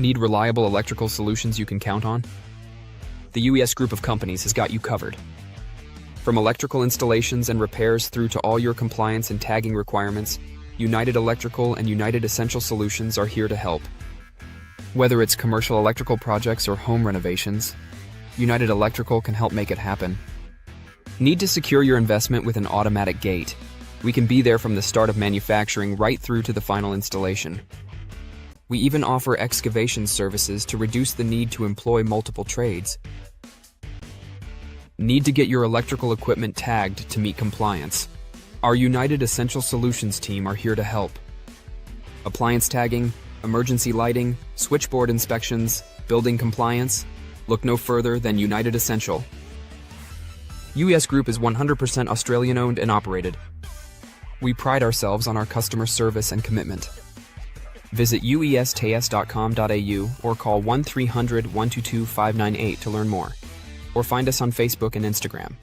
Need reliable electrical solutions you can count on? The UES group of companies has got you covered. From electrical installations and repairs through to all your compliance and tagging requirements, United Electrical and United Essential Solutions are here to help. Whether it's commercial electrical projects or home renovations, United Electrical can help make it happen. Need to secure your investment with an automatic gate? We can be there from the start of manufacturing right through to the final installation. We even offer excavation services to reduce the need to employ multiple trades. Need to get your electrical equipment tagged to meet compliance? Our United Essential Solutions team are here to help. Appliance tagging, emergency lighting, switchboard inspections, building compliance? Look no further than United Essential. UES Group is 100% Australian owned and operated. We pride ourselves on our customer service and commitment. Visit uestas.com.au or call 1300-122-598 to learn more. Or find us on Facebook and Instagram.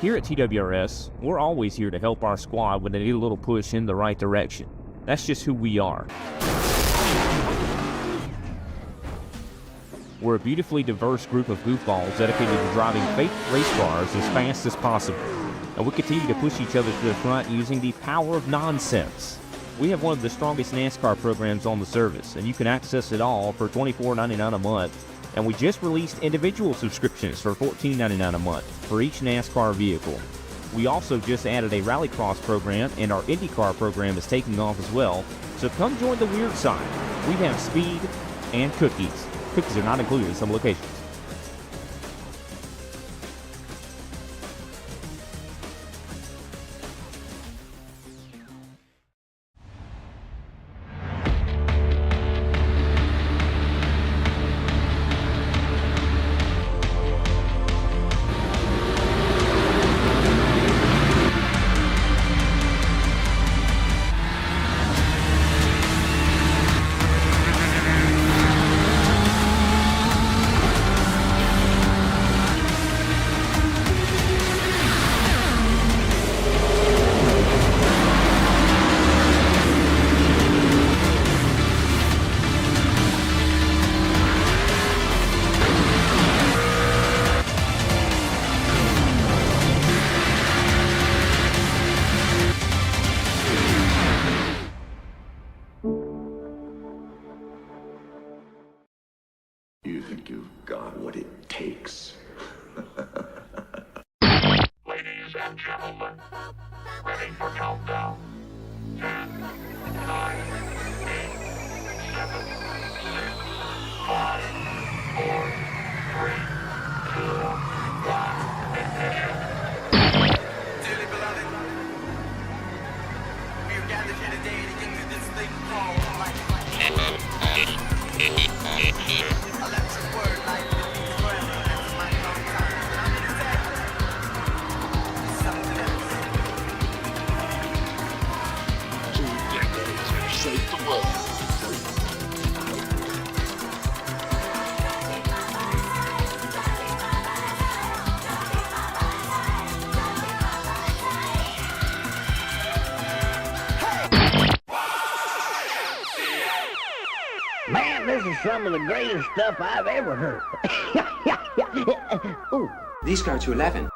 Here at TWRS, we're always here to help our squad when they need a little push in the right direction. That's just who we are. We're a beautifully diverse group of goofballs dedicated to driving fake race cars as fast as possible. And we continue to push each other to the front using the power of nonsense. We have one of the strongest NASCAR programs on the service, and you can access it all for $24.99 a month. And we just released individual subscriptions for $14.99 a month for each NASCAR vehicle. We also just added a Rallycross program, and our IndyCar program is taking off as well. So come join the weird side. We have speed and cookies. Cookies are not included in some locations. You think you've got what it takes? Ladies and gentlemen, ready for countdown. 10, 9, 8, 7, 6, 5, 4, 3, 2, 1, ignition. Dearly beloved, we are gathered here today to get through this thing called life. Electric word, life will be forever. That's my long time. And I'm gonna say something else. 2 decades have shaped the world. Man, this is some of the greatest stuff I've ever heard. Ooh. These go to 11.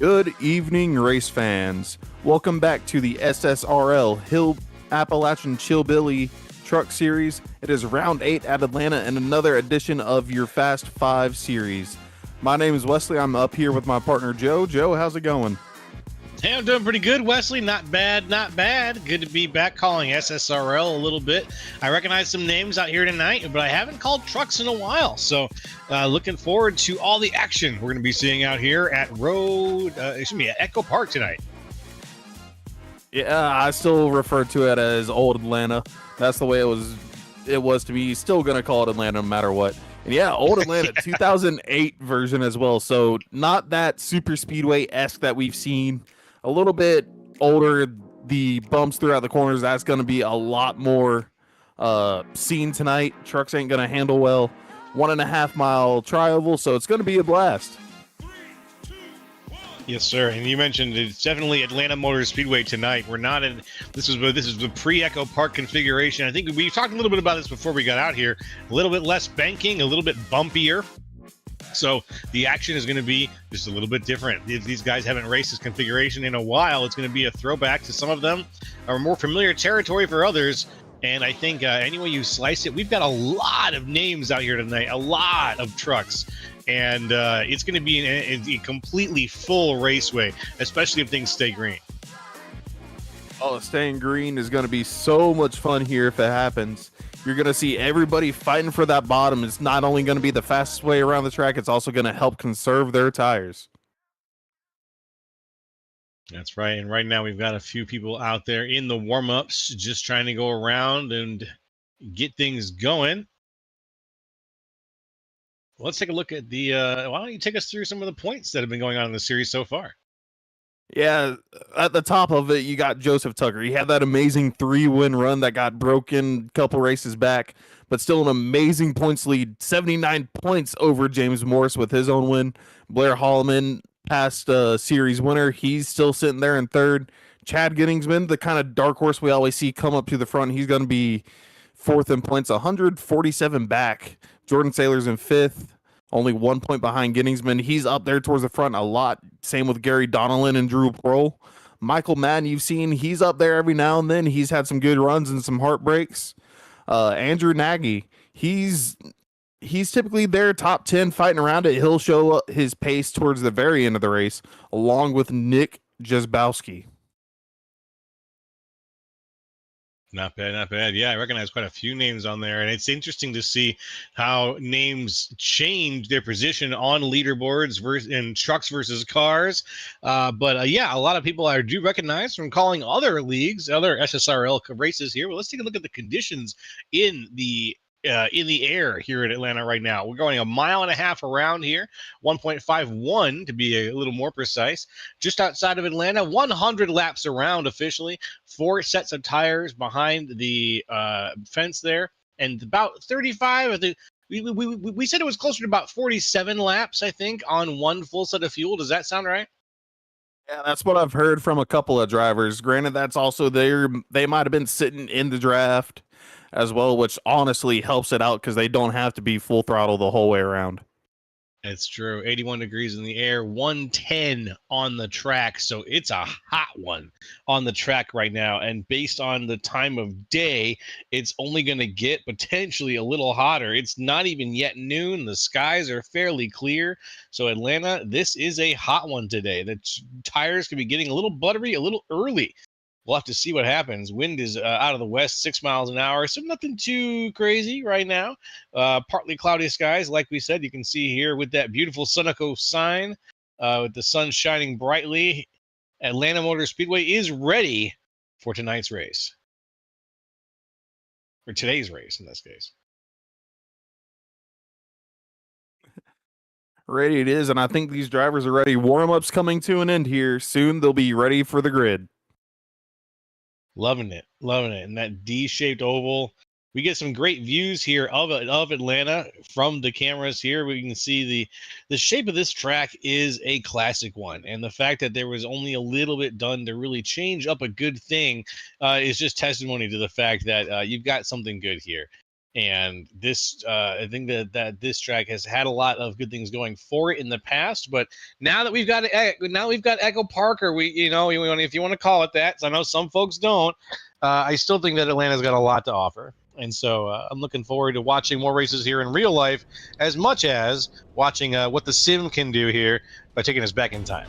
Good evening, race fans. Welcome back to the SSRL Appalachian Chillbilly Truck Series. It is round 8 at Atlanta and another edition of your Fast 5 series. My name is Wesley. I'm up here with my partner, Joe. Joe, how's it going? Hey, I'm doing pretty good, Wesley. Not bad, not bad. Good to be back calling SSRL a little bit. I recognize some names out here tonight, but I haven't called trucks in a while. So looking forward to all the action we're going to be seeing out here at Echo Park tonight. Yeah, I still refer to it as Old Atlanta. That's the way it was to me. Still going to call it Atlanta no matter what. And yeah, Old Atlanta, 2008 version as well. So not that super speedway-esque that we've seen. A little bit older. The bumps throughout the corners, that's going to be a lot more seen tonight. Trucks ain't going to handle well. 1.5 mile tri-oval, so it's going to be a blast. Yes, sir. And you mentioned it's definitely Atlanta Motor Speedway tonight. We're not in. This is the pre-Echo Park configuration. I think we talked a little bit about this before we got out here. A little bit less banking, a little bit bumpier. So the action is going to be just a little bit different. If these guys haven't raced this configuration in a while, it's going to be a throwback to some of them, or more familiar territory for others. And I think any way you slice it, we've got a lot of names out here tonight, a lot of trucks. And it's going to be a completely full raceway, especially if things stay green. Oh, staying green is going to be so much fun here if it happens. You're going to see everybody fighting for that bottom. It's not only going to be the fastest way around the track, it's also going to help conserve their tires. That's right. And right now we've got a few people out there in the warm-ups just trying to go around and get things going. Let's take a look at the why don't you take us through some of the points that have been going on in the series so far? Yeah, at the top of it, you got Joseph Tucker. He had that amazing 3-win run that got broken a couple races back, but still an amazing points lead, 79 points over James Morris with his own win. Blair Holloman, past series winner, he's still sitting there in third. Chad Gettingsman, the kind of dark horse we always see come up to the front, he's going to be fourth in points, 147 back. Jordan Saylor's in fifth. Only 1 point behind Gettingsman. He's up there towards the front a lot. Same with Gary Donnellan and Drew Pearl. Michael Madden, you've seen, he's up there every now and then. He's had some good runs and some heartbreaks. Andrew Nagy, he's typically there, top 10, fighting around it. He'll show his pace towards the very end of the race, along with Nick Jezbowski. Not bad, not bad. Yeah, I recognize quite a few names on there, and it's interesting to see how names change their position on leaderboards in trucks versus cars. But yeah, a lot of people I do recognize from calling other leagues, other SSRL races here. Well, let's take a look at the conditions in the air here in Atlanta right now. We're going 1.5 miles around here, 1.51 to be a little more precise. Just outside of Atlanta, 100 laps around officially, 4 sets of tires behind the fence there, and about 35. I think we said it was closer to about 47 laps, I think, on one full set of fuel. Does that sound right? Yeah, that's what I've heard from a couple of drivers. Granted, that's also they might have been sitting in the draft as well, which honestly helps it out because they don't have to be full throttle the whole way around. It's true. 81 degrees in the air, 110 on the track. So it's a hot one on the track right now. And based on the time of day, it's only going to get potentially a little hotter. It's not even yet noon. The skies are fairly clear. So Atlanta, this is a hot one today. The tires could be getting a little buttery, a little early. We'll have to see what happens. Wind is out of the west, 6 miles an hour, so nothing too crazy right now. Partly cloudy skies, like we said. You can see here with that beautiful Sunoco sign, with the sun shining brightly. Atlanta Motor Speedway is ready for tonight's race, or today's race in this case. Ready it is, and I think these drivers are ready. Warm-up's coming to an end here. Soon they'll be ready for the grid. Loving it. And that D-shaped oval. We get some great views here of Atlanta from the cameras here. We can see the shape of this track is a classic one. And the fact that there was only a little bit done to really change up a good thing is just testimony to the fact that you've got something good here. And this, I think that this track has had a lot of good things going for it in the past, but now that we've got Echo Park, or if you want to call it that, so I know some folks don't. I still think that Atlanta's got a lot to offer, and so I'm looking forward to watching more races here in real life, as much as watching what the sim can do here by taking us back in time.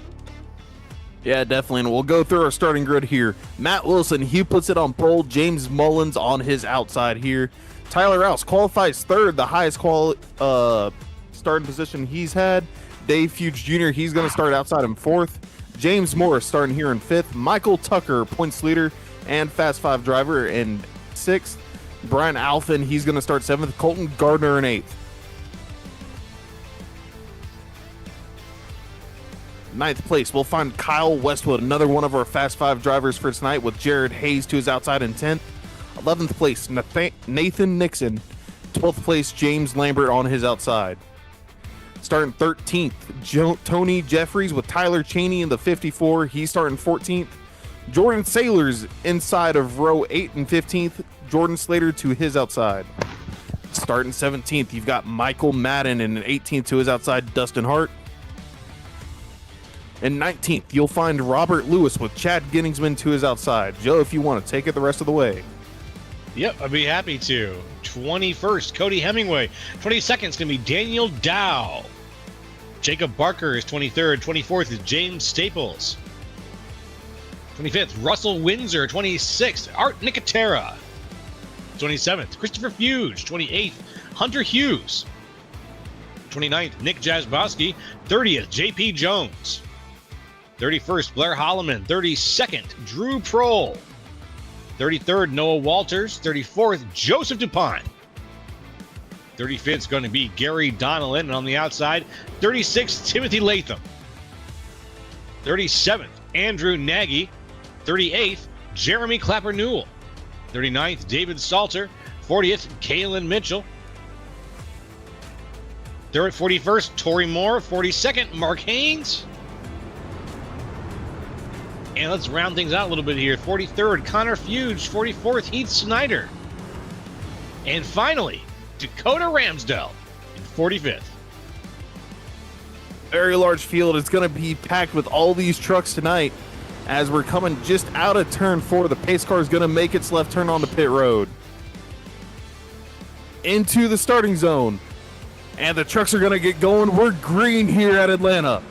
Yeah, definitely. And we'll go through our starting grid here. Matt Wilson, he puts it on pole. James Mullins on his outside here. Tyler Rouse qualifies third, the highest starting position he's had. Dave Fuge Jr., he's going to start outside in fourth. James Morris starting here in fifth. Michael Tucker, points leader and Fast 5 driver, in sixth. Brian Alphin, he's going to start seventh. Colton Gardner in eighth. Ninth place, we'll find Kyle Westwood, another one of our Fast 5 drivers for tonight, with Jared Hayes to his outside in 10th. 11th place, Nathan Nixon. 12th place, James Lambert on his outside. Starting 13th, Tony Jeffries with Tyler Cheney in the 54. He's starting 14th. Jordan Sailors inside of row 8 and 15th. Jordan Slater to his outside. Starting 17th, you've got Michael Madden, and 18th to his outside, Dustin Hart. And 19th, you'll find Robert Lewis with Chad Ginningsman to his outside. Joe, if you want to take it the rest of the way. Yep, I'd be happy to. 21st, Cody Hemingway. 22nd is going to be Daniel Dow. Jacob Barker is 23rd. 24th is James Staples. 25th, Russell Windsor. 26th, Art Nicotera. 27th, Christopher Fuge. 28th, Hunter Hughes. 29th, Nick Jasbowski. 30th, JP Jones. 31st, Blair Holloman. 32nd, Drew Prohl. 33rd, Noah Walters. 34th, Joseph DuPont. 35th is going to be Gary Donnellan. And on the outside, 36th, Timothy Latham. 37th, Andrew Nagy. 38th, Jeremy Clapper Newell. 39th, David Salter. 40th, Kalen Mitchell. 41st, Tori Moore. 42nd, Mark Haynes. And let's round things out a little bit here. 43rd, Connor Fuge. 44th, Heath Snyder. And finally, Dakota Ramsdell in 45th. Very large field. It's going to be packed with all these trucks tonight as we're coming just out of turn 4. The pace car is going to make its left turn onto pit road. Into the starting zone. And the trucks are going to get going. We're green here at Atlanta.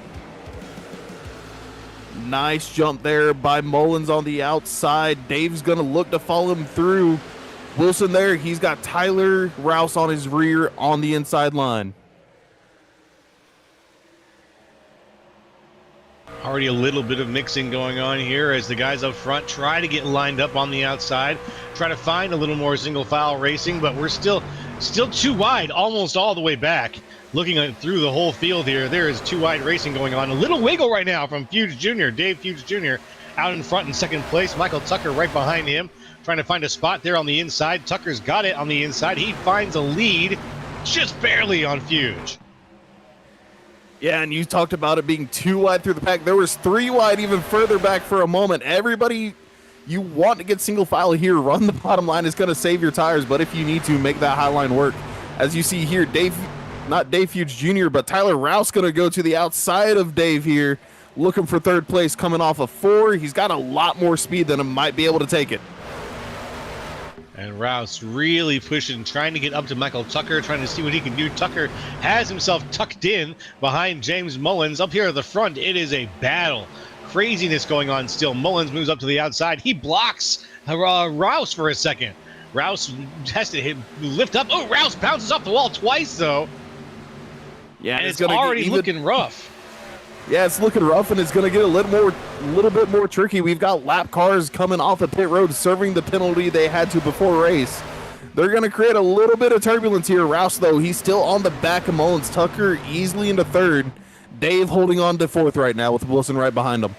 Nice jump there by Mullins on the outside. Dave's going to look to follow him through. Wilson there. He's got Tyler Rouse on his rear on the inside line. Already a little bit of mixing going on here as the guys up front try to get lined up on the outside, try to find a little more single file racing, but we're still too wide almost all the way back. Looking through the whole field here, there is too wide racing going on. A little wiggle right now from Fuge Jr., Dave Fuge Jr. out in front in second place. Michael Tucker right behind him, trying to find a spot there on the inside. Tucker's got it on the inside. He finds a lead just barely on Fuge. Yeah, and you talked about it being too wide through the pack. There was 3 wide even further back for a moment. Everybody, you want to get single file here. Run the bottom line. It's going to save your tires, but if you need to, make that high line work. As you see here, not Dave Fuge Jr., but Tyler Rouse going to go to the outside of Dave here, looking for third place, coming off of 4. He's got a lot more speed than him, might be able to take it. And Rouse really pushing, trying to get up to Michael Tucker, trying to see what he can do. Tucker has himself tucked in behind James Mullins. Up here at the front, it is a battle. Craziness going on still. Mullins moves up to the outside. He blocks Rouse for a second. Rouse has to lift up. Oh, Rouse bounces off the wall twice, though. Yeah, and it's already looking rough. Yeah, it's looking rough, and it's going to get a little bit more tricky. We've got lap cars coming off the pit road, serving the penalty they had to before race. They're going to create a little bit of turbulence here. Rouse, though, he's still on the back of Mullins. Tucker easily into third. Dave holding on to fourth right now with Wilson right behind him.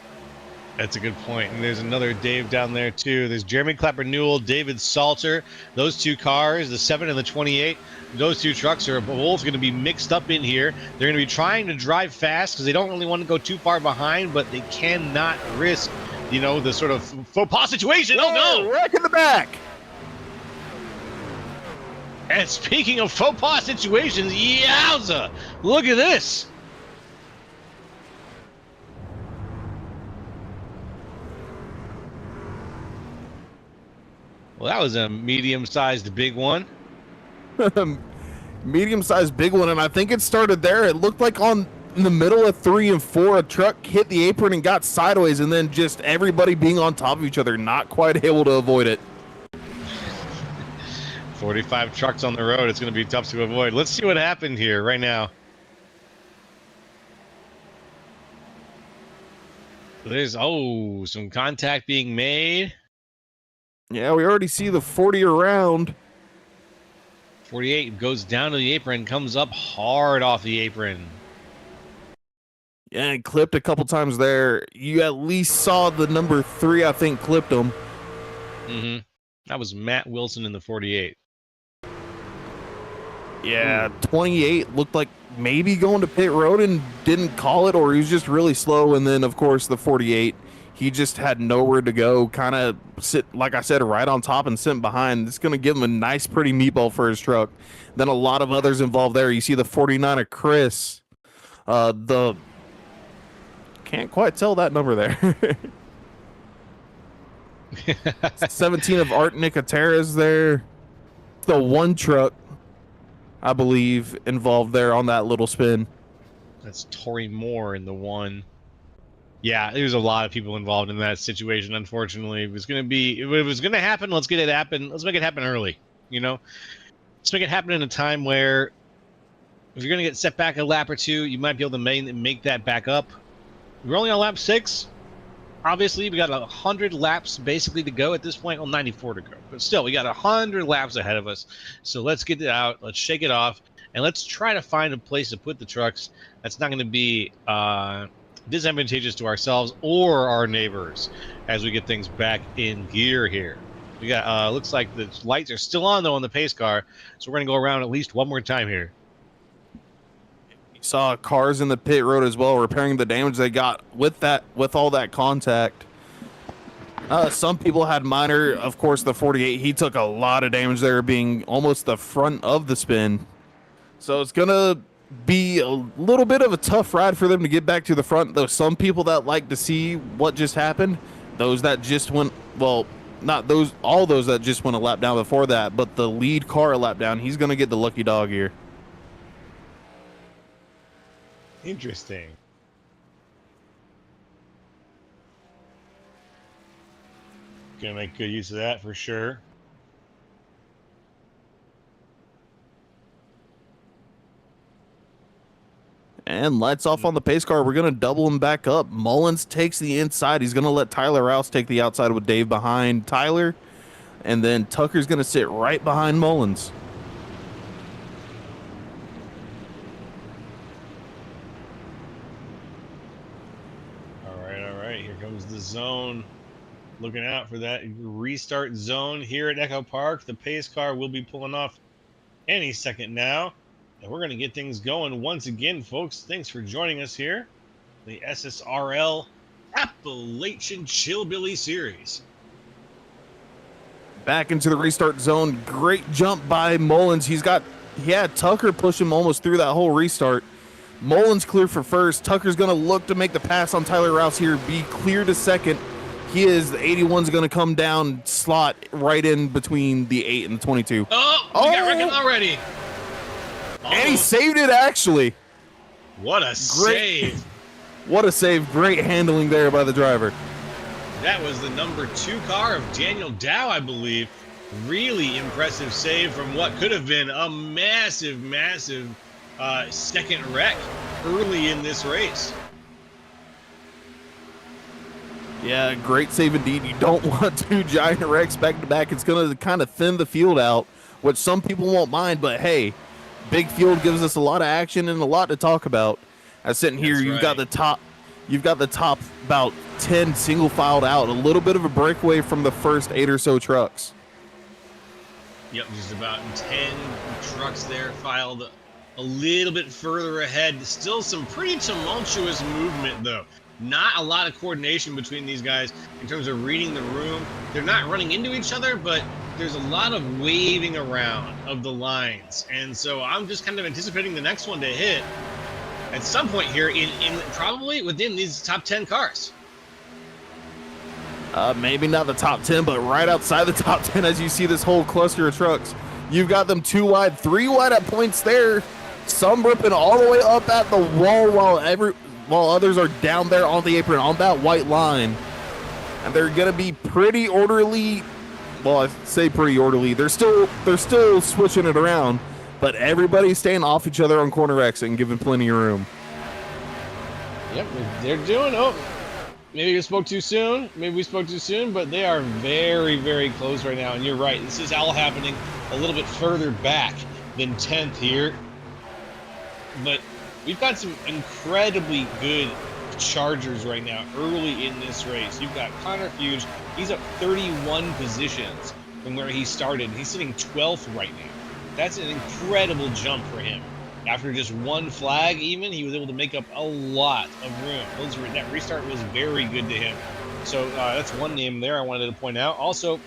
That's a good point. And there's another Dave down there, too. There's Jeremy Clapper Newell, David Salter. Those 2 cars, the 7 and the 28, those 2 trucks are both going to be mixed up in here. They're going to be trying to drive fast because they don't really want to go too far behind, but they cannot risk, the sort of faux pas situation. Oh, no! Wreck in the back! And speaking of faux pas situations, yowza! Look at this! Well, that was a medium-sized big one. Medium-sized big one, and I think it started there. It looked like on in the middle of 3 and 4, a truck hit the apron and got sideways, and then just everybody being on top of each other, not quite able to avoid it. 45 trucks on the road. It's going to be tough to avoid. Let's see what happened here right now. There's, some contact being made. Yeah, we already see the 40 around. 48 goes down to the apron, comes up hard off the apron. Yeah, and clipped a couple times there. You at least saw the number 3, I think, clipped him. Mm-hmm. That was Matt Wilson in the 48. Yeah, 28 looked like maybe going to pit road and didn't call it, or he was just really slow. And then, of course, the 48, he just had nowhere to go, kind of sit, like I said, right on top and sitting behind. It's going to give him a nice, pretty meatball for his truck. Then a lot of others involved there. You see the 49 of Chris. The can't quite tell that number there. 17 of Art Nicotera's there. The one truck, I believe, involved there on that little spin. That's Tori Moore in the one. Yeah, there's a lot of people involved in that situation, unfortunately. If it was going to happen, let's get it happen. Let's make it happen early, Let's make it happen in a time where if you're going to get set back a lap or two, you might be able to make that back up. We're only on lap 6. Obviously, we got 100 laps basically to go at this point. Well, 94 to go. But still, we got 100 laps ahead of us. So let's get it out. Let's shake it off. And let's try to find a place to put the trucks that's not going to be disadvantageous to ourselves or our neighbors as we get things back in gear here. We got looks like the lights are still on, though, on the pace car. So we're going to go around at least one more time here. Saw cars in the pit road as well, repairing the damage they got with all that contact. Some people had minor. Of course, the 48, he took a lot of damage there, being almost the front of the spin. So it's gonna be a little bit of a tough ride for them to get back to the front. Though some people that like to see what just happened, those that just went, well, not those, all those that just went a lap down before that, but the lead car a lap down, he's gonna get the lucky dog here. Interesting. Gonna make good use of that for sure. And lights off on the pace car. We're going to double him back up. Mullins takes the inside. He's going to let Tyler Rouse take the outside with Dave behind Tyler. And then Tucker's going to sit right behind Mullins. All right. Here comes the zone. Looking out for that restart zone here at Echo Park. The pace car will be pulling off any second now. And we're going to get things going once again, folks. Thanks for joining us here. The SSRL Appalachian Chillbilly Series. Back into the restart zone. Great jump by Mullins. He had Tucker push him almost through that whole restart. Mullins clear for first. Tucker's going to look to make the pass on Tyler Rouse here. Be clear to second. The 81's going to come down, slot right in between the 8 and the 22. We got wrecking already. And he saved it, actually. What a save. What a save. Great handling there by the driver. That was the number 2 car of Daniel Dow, I believe. Really impressive save from what could have been a massive second wreck early in this race. Yeah, great save indeed. You don't want 2 giant wrecks back to back. It's going to kind of thin the field out, which some people won't mind, but hey, big field gives us a lot of action and a lot to talk about. As sitting here, you've got the top about 10 single filed out, a little bit of a breakaway from the first 8 or so trucks. Yep, just about 10 trucks there filed a little bit further ahead. Still some pretty tumultuous movement, though. Not a lot of coordination between these guys in terms of reading the room. They're not running into each other, but there's a lot of waving around of the lines. And so I'm just kind of anticipating the next one to hit at some point here in probably within these top 10 cars. Maybe not the top 10, but right outside the top 10 as you see this whole cluster of trucks. You've got them 2 wide, 3 wide at points there. Some ripping all the way up at the wall while others are down there on the apron on that white line. And they're gonna be pretty orderly. Well, I say pretty orderly. They're still switching it around, but everybody's staying off each other on corner exit and giving plenty of room. Yep, they're doing. Oh, maybe we spoke too soon. But they are very, very close right now. And you're right. This is all happening a little bit further back than 10th here. But we've got some incredibly good chargers right now early in this race. You've got Connor Fuge. He's up 31 positions from where he started. He's sitting 12th right now. That's an incredible jump for him. After just one flag even, he was able to make up a lot of room. That restart was very good to him. So that's one name there I wanted to point out. Also,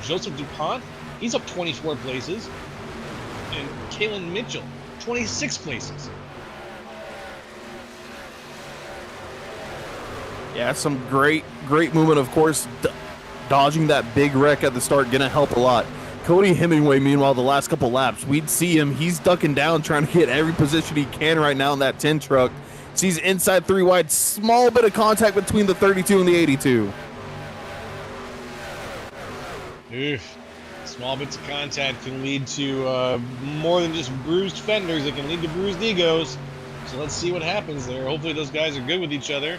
Joseph DuPont, he's up 24 places. And Kalen Mitchell, 26 places. Yeah, some great movement, of course. Dodging that big wreck at the start, going to help a lot. Cody Hemingway, meanwhile, the last couple laps, we'd see him. He's ducking down, trying to get every position he can right now in that 10 truck. Sees inside 3 wide, small bit of contact between the 32 and the 82. Oof. Small bits of contact can lead to more than just bruised fenders. It can lead to bruised egos. So let's see what happens there. Hopefully those guys are good with each other.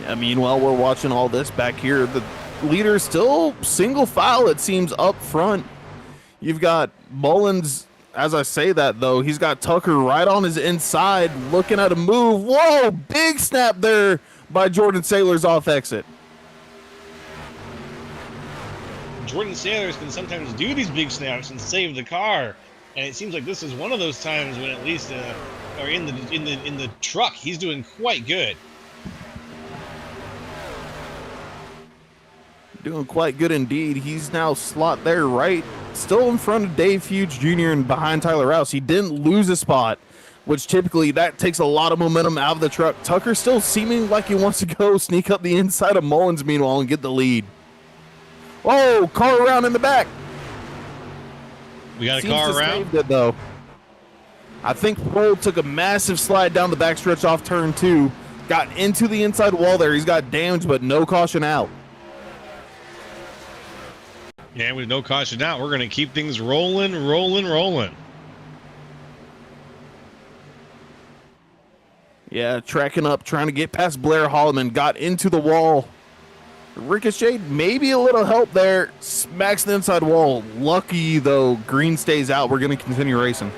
Yeah, meanwhile, we're watching all this back here. The leader still single file, it seems, up front. You've got Mullins, as I say that, though. He's got Tucker right on his inside, looking at a move. Whoa, big snap there by Jordan Sailors off exit. Jordan Sailors can sometimes do these big snaps and save the car, and it seems like this is one of those times when at least, or in the truck, he's doing quite good. Doing quite good indeed. He's now slot there right, still in front of Dave Fuge Jr. and behind Tyler Rouse. He didn't lose a spot, which typically that takes a lot of momentum out of the truck. Tucker still seeming like he wants to go sneak up the inside of Mullins meanwhile and get the lead. Whoa, car around in the back. We got a Seems car to around. saved it, though. I think Prohl took a massive slide down the backstretch off turn 2, got into the inside wall there. He's got damage, but no caution out. Yeah, with no caution out, we're going to keep things rolling. Yeah, tracking up, trying to get past Blair Holloman, got into the wall. Ricochet, maybe a little help there. Smacks the inside wall. Lucky, though, green stays out. We're going to continue racing.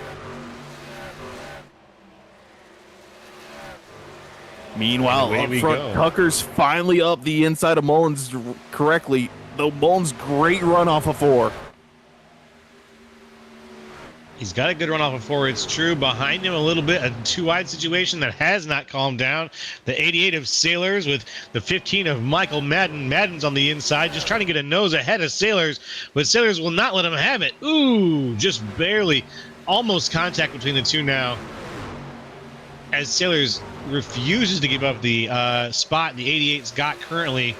Meanwhile, up front, Tucker's finally up the inside of Mullins correctly. Though Mullins, great run off of 4. He's got a good run off of 4. It's true. Behind him a little bit, a 2-wide situation that has not calmed down. The 88 of Sailors with the 15 of Michael Madden. Madden's on the inside, just trying to get a nose ahead of Sailors, but Sailors will not let him have it. Ooh, just barely. Almost contact between the two now. As Sailors refuses to give up the spot the 88's got currently.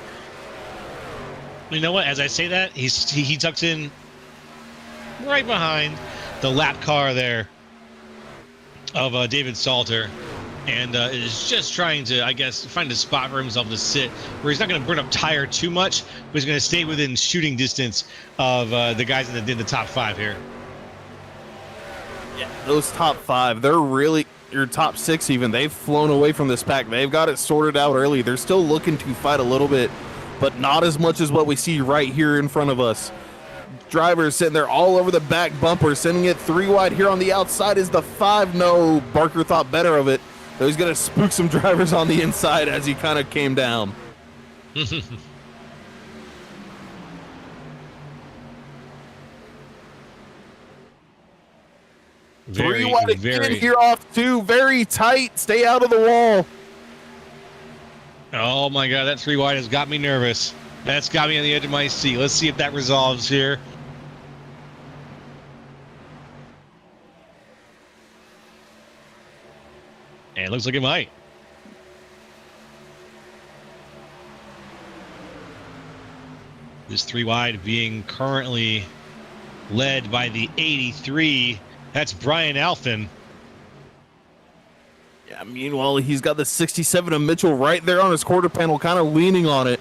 You know what? As I say that, he tucks in right behind the lap car there of David Salter, and is just trying to, I guess, find a spot for himself to sit where he's not going to burn up tire too much, but he's going to stay within shooting distance of the guys in the top 5 here. Yeah, those top 5, they're really, your top 6 even, they've flown away from this pack. They've got it sorted out early. They're still looking to fight a little bit, but not as much as what we see right here in front of us. Drivers sitting there all over the back bumper, sending it 3 wide here on the outside is the 5. No, Barker thought better of it. So he's going to spook some drivers on the inside as he kind of came down. Very, 3 wide again here off 2. Very tight. Stay out of the wall. Oh my God, that 3 wide has got me nervous. That's got me on the edge of my seat. Let's see if that resolves here. And it looks like it might. This 3 wide being currently led by the 83. That's Brian Alphen. Yeah, meanwhile, he's got the 67 of Mitchell right there on his quarter panel, kind of leaning on it.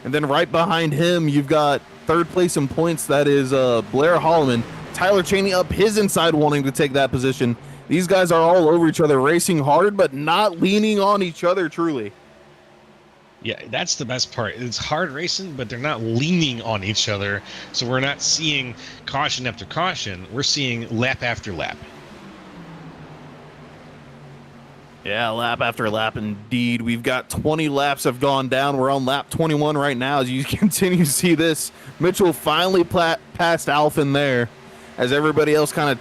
And then right behind him, you've got third place in points. That is Blair Holloman. Tyler Cheney up his inside wanting to take that position. These guys are all over each other, racing hard, but not leaning on each other truly. Yeah, that's the best part. It's hard racing, but they're not leaning on each other. So we're not seeing caution after caution. We're seeing lap after lap. Yeah, lap after lap indeed. We've got 20 laps have gone down. We're on lap 21 right now as you continue to see this. Mitchell finally passed Alphen there as everybody else kind of,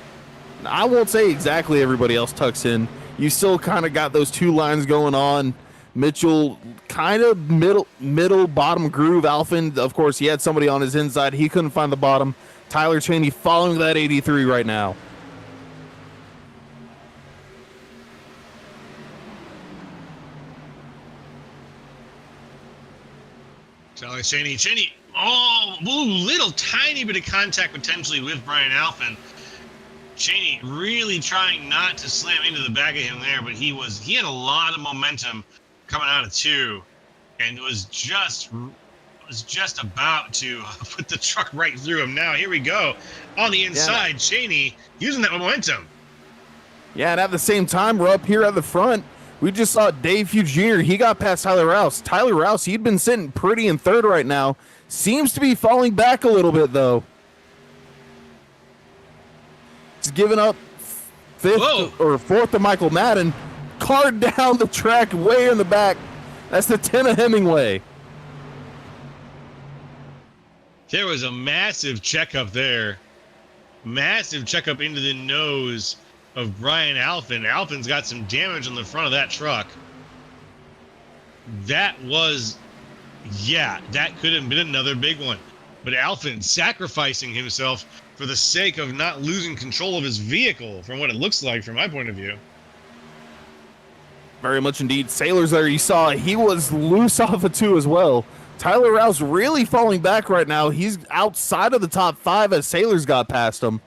I won't say exactly everybody else tucks in. You still kind of got those two lines going on. Mitchell kind of middle bottom groove. Alphen, of course, he had somebody on his inside. He couldn't find the bottom. Tyler Cheney following that 83 right now. Tyler Cheney, little tiny bit of contact potentially with Brian Alphen. Cheney really trying not to slam into the back of him there, but he had a lot of momentum coming out of 2, and was just about to put the truck right through him. Now here we go on the inside. Yeah. Cheney using that momentum. Yeah, and at the same time, we're up here at the front. We just saw Dave Fuge Jr. He got past Tyler Rouse. Tyler Rouse, he'd been sitting pretty in third right now. Seems to be falling back a little bit, though. He's giving up fourth to Michael Madden. Car down the track way in the back. That's the 10 of Hemingway. There was a massive checkup there. Massive checkup into the nose of Brian Alphen. Alphen's got some damage on the front of that truck. That could have been another big one. But Alphen sacrificing himself for the sake of not losing control of his vehicle, from what it looks like from my point of view. Very much indeed. Sailors there, you saw he was loose off of 2 as well. Tyler Rouse really falling back right now. He's outside of the top 5 as Sailors got past him.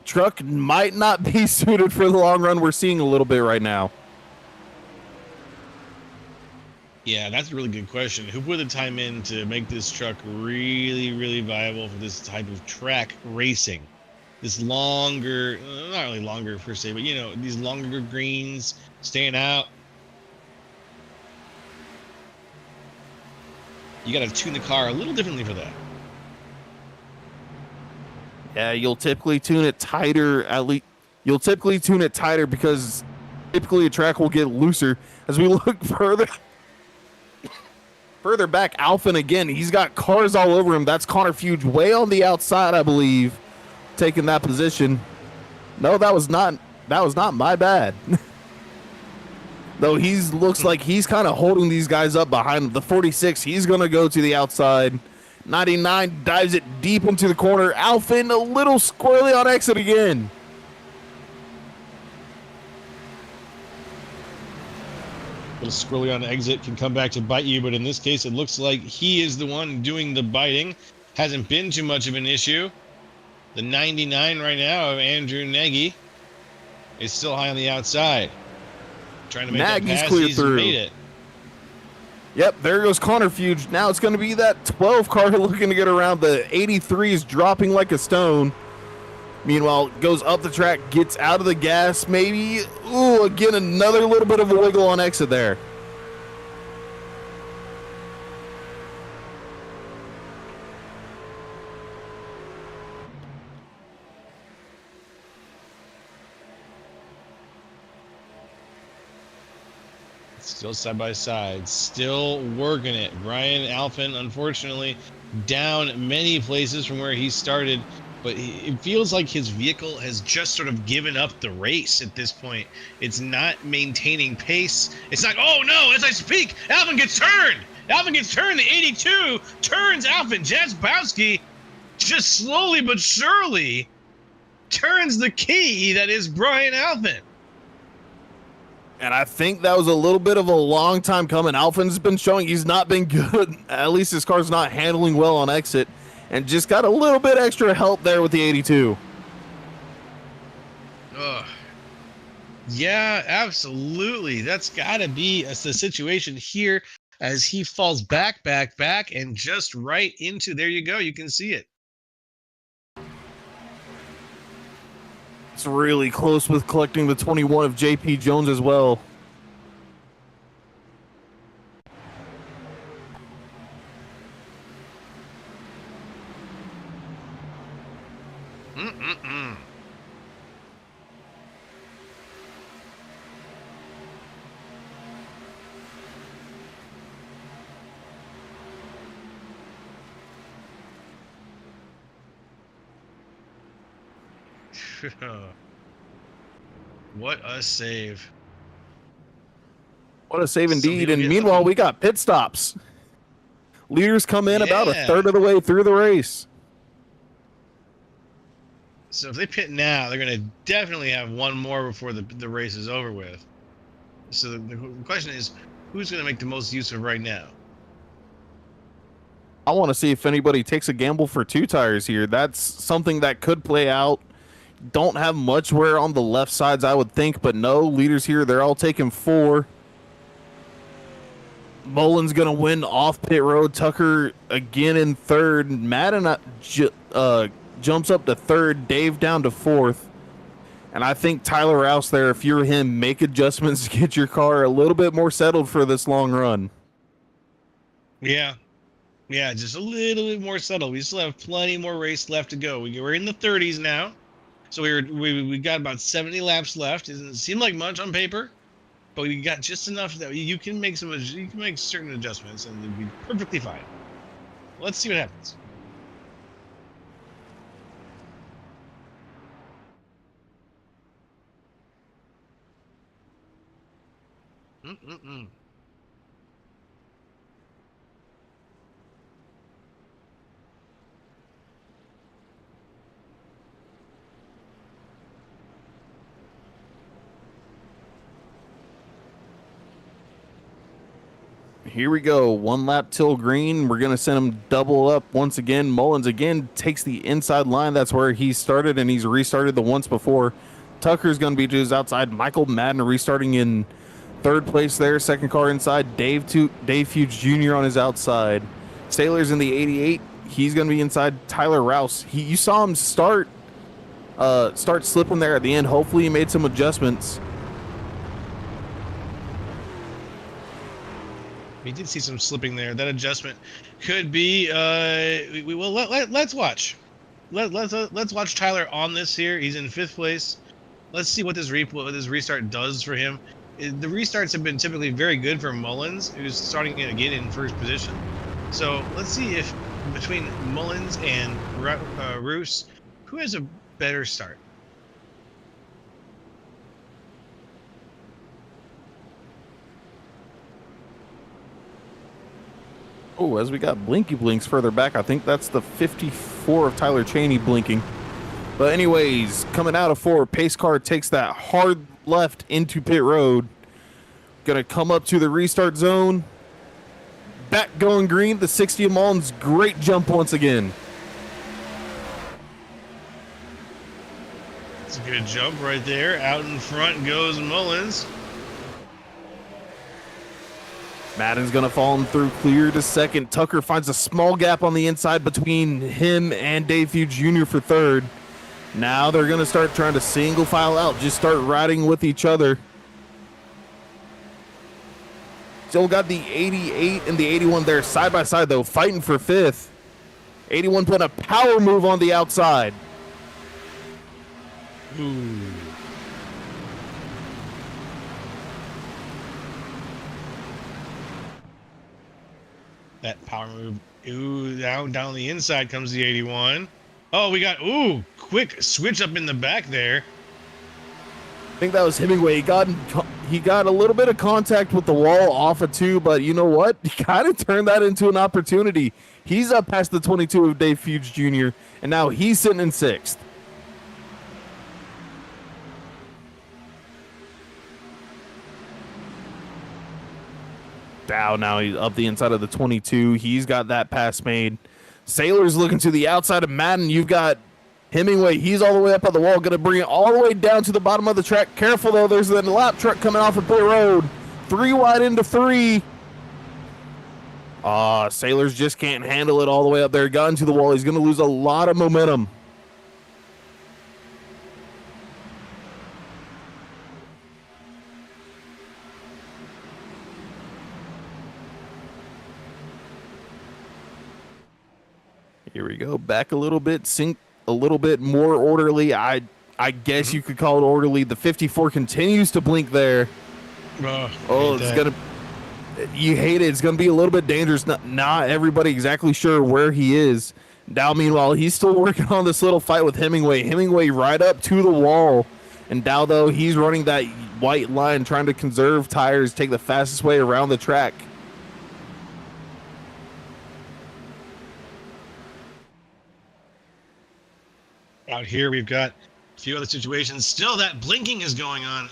Truck might not be suited for the long run. We're seeing a little bit right now. Yeah, that's a really good question. Who put the time in to make this truck really, really viable for this type of track racing? This longer, not really longer per se, but these longer greens, staying out. You got to tune the car a little differently for that. Yeah, you'll typically tune it tighter. You'll typically tune it tighter because typically a track will get looser. As we look further back, Alphen again. He's got cars all over him. That's Connor Fuge way on the outside, I believe, taking that position. No, that was not my bad. Though looks like he's kind of holding these guys up behind him. The 46, he's going to go to the outside. 99 dives it deep into the corner. Alphen a little squirrely on exit again. A little squirrely on exit can come back to bite you, but in this case, it looks like he is the one doing the biting. Hasn't been too much of an issue. The 99 right now of Andrew Nagy is still high on the outside. Trying to make that pass, he's made it. Yep, there goes Connor Fuge. Now it's going to be that 12 car looking to get around. The 83 is dropping like a stone. Meanwhile, goes up the track, gets out of the gas, maybe. Ooh, again, another little bit of a wiggle on exit there. Still side by side, still working it. Brian Alphen, unfortunately, down many places from where he started, but it feels like his vehicle has just sort of given up the race at this point. It's not maintaining pace. It's not, oh no, as I speak, Alphen gets turned. Alphen gets turned. The 82 turns Alphen. Jaspowski just slowly but surely turns the key that is Brian Alphen. And I think that was a little bit of a long time coming. Alphen's been showing he's not been good. At least his car's not handling well on exit. and just got a little bit extra help there with the 82. Ugh. Yeah, absolutely. That's got to be the situation here as he falls back, and just right into, there you go. You can see it. It's really close with collecting the 21 of JP Jones as well. What a save. What a save So indeed. he'll And get meanwhile, the- we got pit stops. Leaders come in about a Yeah. third of the way through the race. So if they pit now, they're going to definitely have one more before the race is over with. So the question is, who's going to make the most use of right now? I want to see if anybody takes a gamble for 2 tires here. That's something that could play out. Don't have much wear on the left sides, I would think, but no, leaders here, they're all taking 4. Mullins going to win off pit road. Tucker again in third. Madden jumps up to third. Dave down to 4th. And I think Tyler Rouse there, if you're him, make adjustments to get your car a little bit more settled for this long run. Yeah. Yeah, just a little bit more subtle. We still have plenty more race left to go. We're in the 30s now. So we got about 70 laps left. It doesn't seem like much on paper, but we got just enough that you can make certain adjustments and it'll be perfectly fine. Let's see what happens. Here we go. 1 lap till green. We're going to send him double up once again. Mullins again takes the inside line. That's where he started, and he's restarted the once before. Tucker's going to be to his outside. Michael Madden restarting in third place there. Second car inside. Dave Fuge Jr. on his outside. Sailor's in the 88. He's going to be inside. Tyler Rouse. You saw him start slipping there at the end. Hopefully he made some adjustments. We did see some slipping there. That adjustment could be. Let's watch. Let's watch Tyler on this here. He's in 5th place. Let's see what this restart does for him. The restarts have been typically very good for Mullins, who's starting it again in 1st position. So let's see if between Mullins and Roos, who has a better start. Oh, as we got blinky blinks further back, I think that's the 54 of Tyler Cheney blinking. But anyways, coming out of 4, pace car takes that hard left into pit road. Gonna come up to the restart zone. Back going green, the 60 of Mullins, great jump once again. It's a good jump right there. Out in front goes Mullins. Madden's going to follow him through clear to second. Tucker finds a small gap on the inside between him and Dave Fuge Jr. for third. Now they're going to start trying to single file out, just start riding with each other. Still got the 88 and the 81 there side by side, though, fighting for 5th. 81 put a power move on the outside. Ooh. That power move. Ooh, down the inside comes the 81. Oh, we got, quick switch up in the back there. I think that was Hemingway. He got a little bit of contact with the wall off of 2, but you know what? He kind of turned that into an opportunity. He's up past the 22 of Dave Fuge Jr., and now he's sitting in 6th. Now he's up the inside of the 22. He's got that pass made. Sailor's looking to the outside of Madden. You've got Hemingway. He's all the way up on the wall. Going to bring it all the way down to the bottom of the track. Careful, though. There's the lap truck coming off of pit road. 3 wide into 3. Sailors just can't handle it all the way up there. Got into the wall. He's going to lose a lot of momentum. Here we go. Back a little bit. Sink a little bit more orderly. I guess you could call it orderly. The 54 continues to blink there. It's going to... You hate it. It's going to be a little bit dangerous. Not everybody exactly sure where he is. Dow, meanwhile, he's still working on this little fight with Hemingway. Hemingway right up to the wall. And Dow, though, he's running that white line, trying to conserve tires, take the fastest way around the track. Out here, we've got a few other situations. Still, that blinking is going on.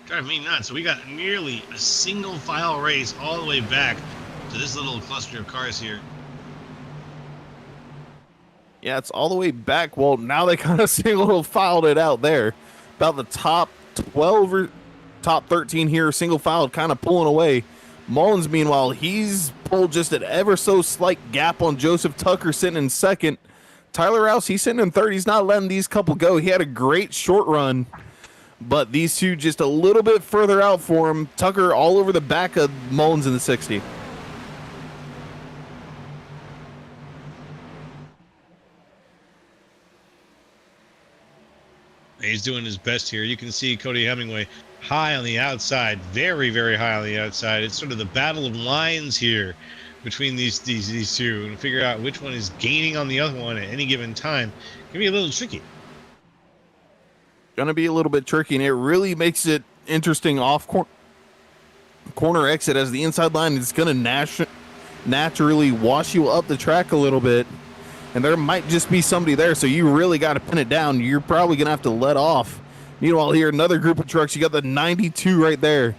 Driving me nuts. So we got nearly a single file race all the way back to this little cluster of cars here. Yeah, it's all the way back. Well, now they kind of single filed it out there. About the top 12 or top 13 here, single filed, kind of pulling away. Mullins, meanwhile, he's pulled just an ever so slight gap on Joseph Tucker, sitting in second. Tyler Rouse, he's sitting in third. He's not letting these couple go. He had a great short run, but these two just a little bit further out for him. Tucker all over the back of Mullins in the 60. He's doing his best here. You can see Cody Hemingway high on the outside, very, very high on the outside. It's sort of the battle of lines here between these two, and figure out which one is gaining on the other one at any given time. It can be a little tricky. Gonna be a little bit tricky, and it really makes it interesting off corner exit, as the inside line is gonna naturally wash you up the track a little bit, and there might just be somebody there, so you really got to pin it down. You're probably gonna have to let off. Meanwhile, here another group of trucks. You got the 92 right there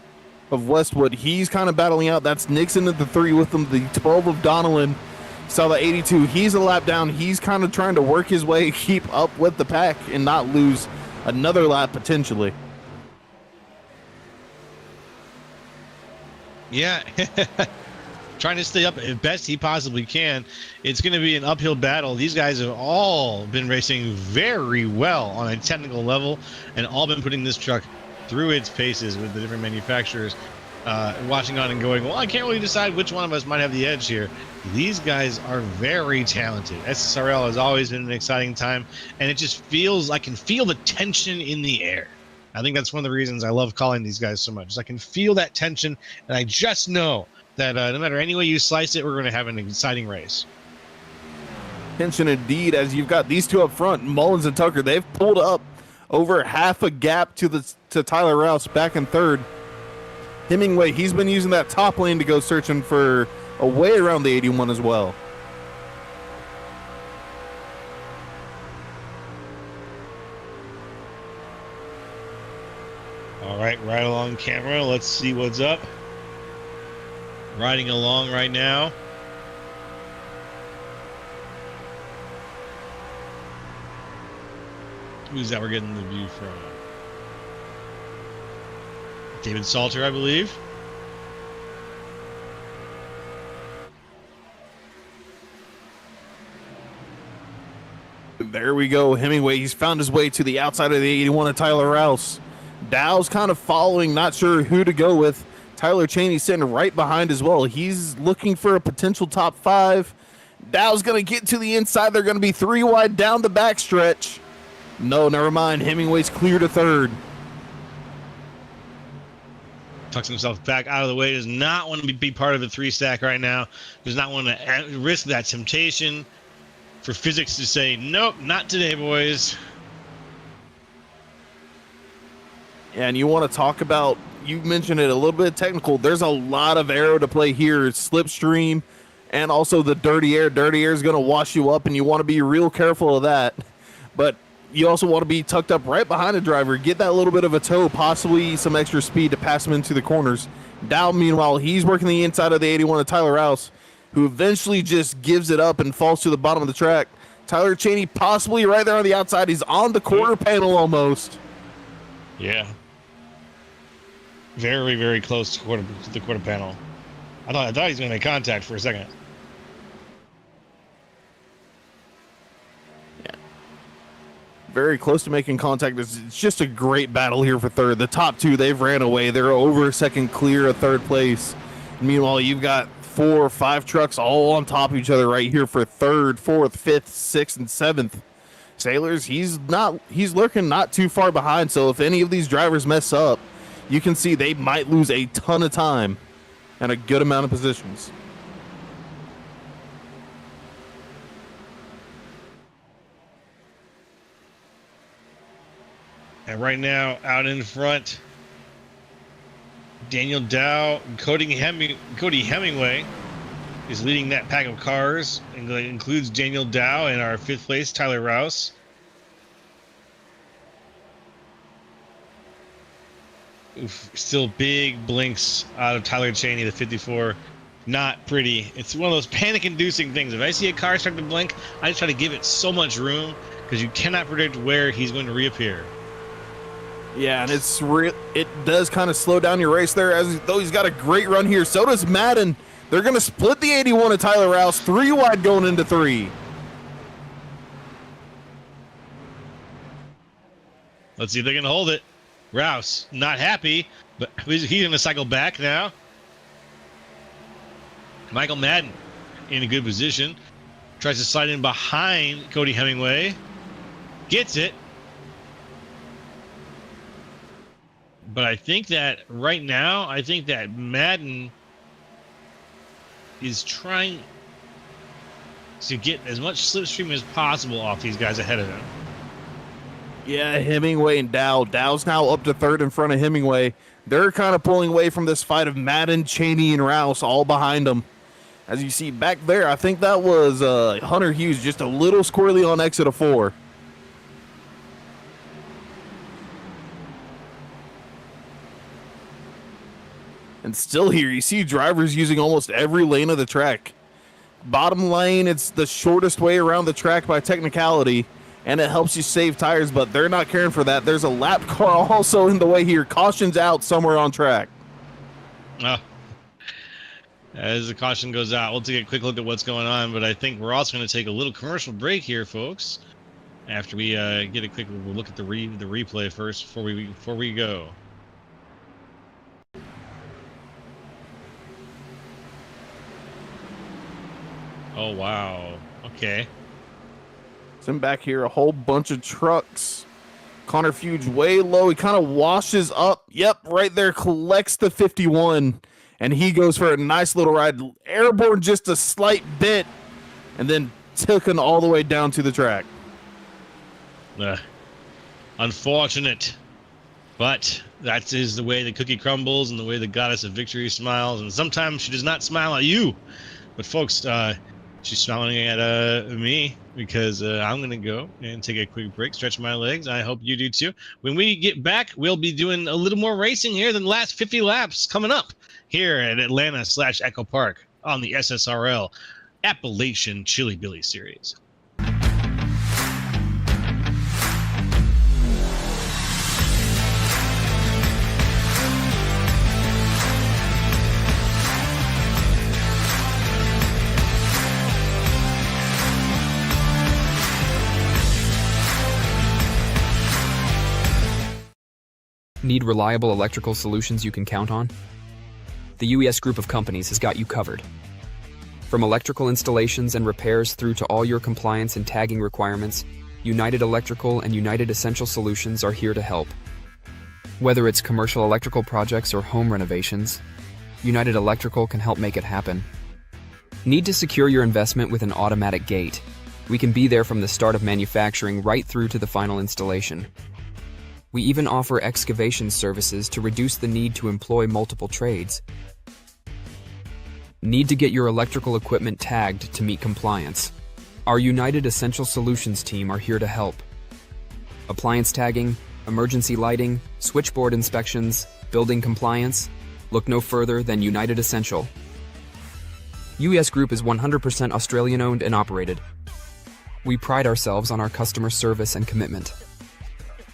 of Westwood. He's kind of battling out. That's Nixon at the 3 with him. The 12 of Donnellan. Saw the 82. He's a lap down. He's kind of trying to work his way, keep up with the pack, and not lose another lap potentially. Yeah. Trying to stay up as best he possibly can. It's going to be an uphill battle. These guys have all been racing very well on a technical level, and all been putting this truck through its paces with the different manufacturers, watching on and going, well, I can't really decide which one of us might have the edge here. These guys are very talented. SSRL has always been an exciting time, and it just feels, I can feel the tension in the air. I think that's one of the reasons I love calling these guys so much, is I can feel that tension, and I just know that no matter any way you slice it, we're going to have an exciting race. Tension indeed, as you've got these two up front, Mullins and Tucker. They've pulled up over half a gap to Tyler Rouse back in third. Hemingway, he's been using that top lane to go searching for a way around the 81 as well. All right, right along camera. Let's see what's up. Riding along right now. Who's that we're getting the view from? David Salter, I believe. There we go. Hemingway, he's found his way to the outside of the 81 of Tyler Rouse. Dow's kind of following, not sure who to go with. Tyler Cheney sitting right behind as well. He's looking for a potential top 5. Dow's going to get to the inside. They're going to be 3 wide down the backstretch. No, never mind. Hemingway's clear to third. Tucks himself back out of the way. Does not want to be part of a 3-stack right now. Does not want to risk that temptation for physics to say, nope, not today, boys. And you want to talk about, you mentioned it, a little bit technical. There's a lot of aero to play here. Slipstream and also the dirty air. Dirty air is going to wash you up, and you want to be real careful of that. But you also want to be tucked up right behind the driver. Get that little bit of a toe, possibly some extra speed to pass him into the corners. Dow, meanwhile, he's working the inside of the 81 of Tyler Rouse. who eventually just gives it up and falls to the bottom of the track. Tyler Cheney possibly right there on the outside. He's on the quarter panel almost. Yeah. Very, very close to the quarter panel. I thought he was going to make contact for a second. Yeah. Very close to making contact. It's just a great battle here for third. The top two, they've ran away. They're over a second clear of third place. Meanwhile, you've got 4 or 5 trucks all on top of each other right here for third, fourth, fifth, sixth, and seventh. Sailors, he's lurking not too far behind, so if any of these drivers mess up, you can see they might lose a ton of time and a good amount of positions. And right now, out in front, Daniel Dow, Cody Hemingway is leading that pack of cars. It includes Daniel Dow and our 5th place, Tyler Rouse. Oof, still big blinks out of Tyler Cheney, the 54. Not pretty. It's one of those panic-inducing things. If I see a car start to blink, I just try to give it so much room because you cannot predict where he's going to reappear. Yeah, and it does kind of slow down your race there, as though he's got a great run here. So does Madden. They're going to split the 81 of Tyler Rouse, 3 wide going into 3. Let's see if they can hold it. Rouse, not happy, but he's going to cycle back now. Michael Madden in a good position. Tries to slide in behind Cody Hemingway. Gets it. But I think that right now, Madden is trying to get as much slipstream as possible off these guys ahead of him. Yeah, Hemingway and Dow. Dow's now up to third in front of Hemingway. They're kind of pulling away from this fight of Madden, Cheney, and Rouse all behind them. As you see back there, I think that was Hunter Hughes, just a little squirrely on exit of 4. And still here, you see drivers using almost every lane of the track. Bottom lane, it's the shortest way around the track by technicality, and it helps you save tires, but they're not caring for that. There's a lap car also in the way here. Caution's out somewhere on track. Oh. As the caution goes out, we'll take a quick look at what's going on, but I think we're also going to take a little commercial break here, folks, after we get a quick look at the replay first before we go. Oh, wow. Okay. So back here, a whole bunch of trucks. Connor Fuge way low. He kind of washes up. Yep, right there, collects the 51. And he goes for a nice little ride. Airborne just a slight bit. And then taken all the way down to the track. Unfortunate. But that is the way the cookie crumbles and the way the goddess of victory smiles. And sometimes she does not smile at you. But folks, she's smiling at me because I'm going to go and take a quick break, stretch my legs. I hope you do too. When we get back, we'll be doing a little more racing here than the last 50 laps coming up here at Atlanta/Echo Park on the SSRL Appalachian Chillbilly Series. Need reliable electrical solutions you can count on? The UES group of companies has got you covered. From electrical installations and repairs through to all your compliance and tagging requirements, United Electrical and United Essential Solutions are here to help. Whether it's commercial electrical projects or home renovations, United Electrical can help make it happen. Need to secure your investment with an automatic gate? We can be there from the start of manufacturing right through to the final installation. We even offer excavation services to reduce the need to employ multiple trades. Need to get your electrical equipment tagged to meet compliance? Our United Essential Solutions team are here to help. Appliance tagging, emergency lighting, switchboard inspections, building compliance? Look no further than United Essential. UES Group is 100% Australian owned and operated. We pride ourselves on our customer service and commitment.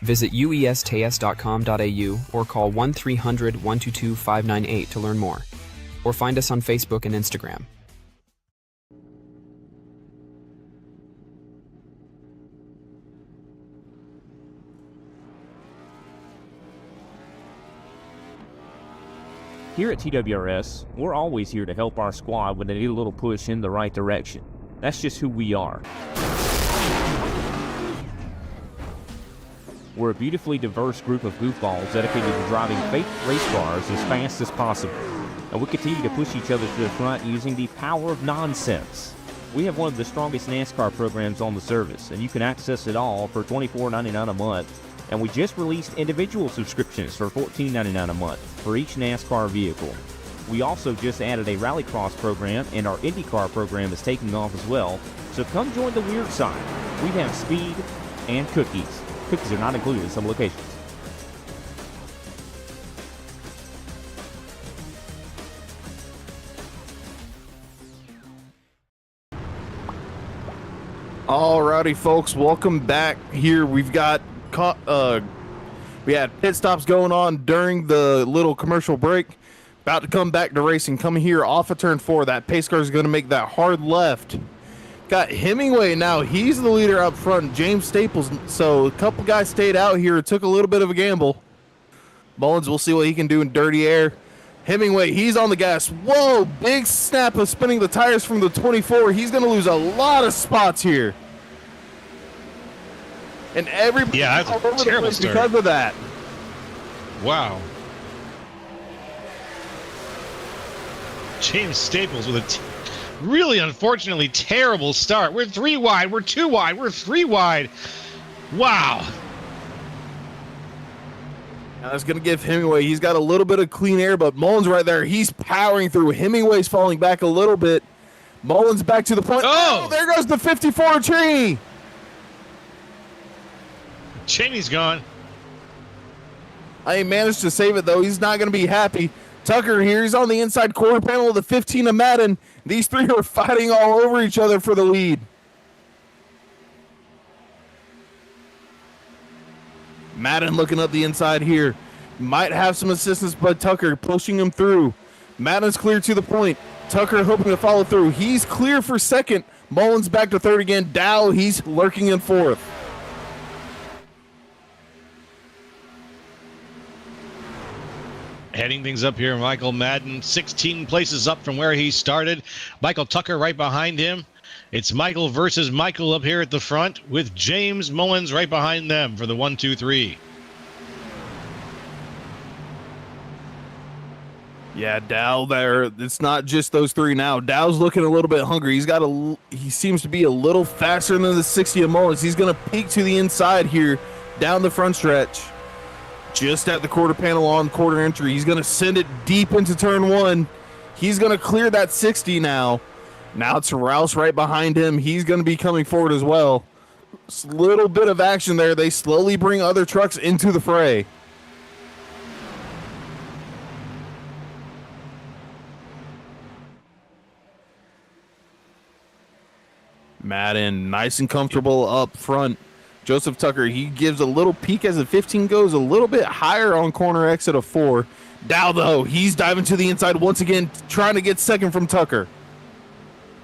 Visit uestas.com.au or call 1-300-122-598 to learn more, or find us on Facebook and Instagram. Here at TWRS, we're always here to help our squad when they need a little push in the right direction. That's just who we are. We're a beautifully diverse group of goofballs dedicated to driving fake race cars as fast as possible. And we continue to push each other to the front using the power of nonsense. We have one of the strongest NASCAR programs on the service, and you can access it all for $24.99 a month. And we just released individual subscriptions for $14.99 a month for each NASCAR vehicle. We also just added a Rallycross program, and our IndyCar program is taking off as well. So come join the weird side. We have speed and cookies. Cookies are not included in some locations. Alrighty, folks, welcome back. Here we've got we had pit stops going on during the little commercial break. About to come back to racing. Coming here off of turn 4. That pace car is going to make that hard left. Got Hemingway now. He's the leader up front. James Staples. So a couple guys stayed out here. Took a little bit of a gamble. Mullins, we'll see what he can do in dirty air. Hemingway, he's on the gas. Whoa, big snap of spinning the tires from the 24. He's going to lose a lot of spots here. And everybody that's a terrible start because of that. Wow. James Staples with a really unfortunately terrible start. We're 3 wide, we're 2 wide, we're 3 wide. Wow. Now that's going to give Hemingway, he's got a little bit of clean air, but Mullins right there, he's powering through. Hemingway's falling back a little bit. Mullins back to the point. Oh, there goes the 54 tree. Cheney's gone. I managed to save it, though. He's not going to be happy. Tucker here, he's on the inside quarter panel of the 15 of Madden. These three are fighting all over each other for the lead. Madden looking up the inside here. Might have some assistance, but Tucker pushing him through. Madden's clear to the point. Tucker hoping to follow through. He's clear for second. Mullins back to third again. Dow, he's lurking in fourth. Heading things up here, Michael Madden, 16 places up from where he started. Michael Tucker right behind him. It's Michael versus Michael up here at the front with James Mullins right behind them for the 1-2-3. Yeah, Dow there. It's not just those three now. Dow's looking a little bit hungry. He seems to be a little faster than the 60 of Mullins. He's going to peek to the inside here down the front stretch. Just at the quarter panel on quarter entry. He's going to send it deep into turn 1. He's going to clear that 60 now. Now it's Rouse right behind him. He's going to be coming forward as well. Just a little bit of action there. They slowly bring other trucks into the fray. Madden, nice and comfortable up front. Joseph Tucker, he gives a little peek as the 15 goes a little bit higher on corner exit of 4. Dow, though, he's diving to the inside once again, trying to get second from Tucker.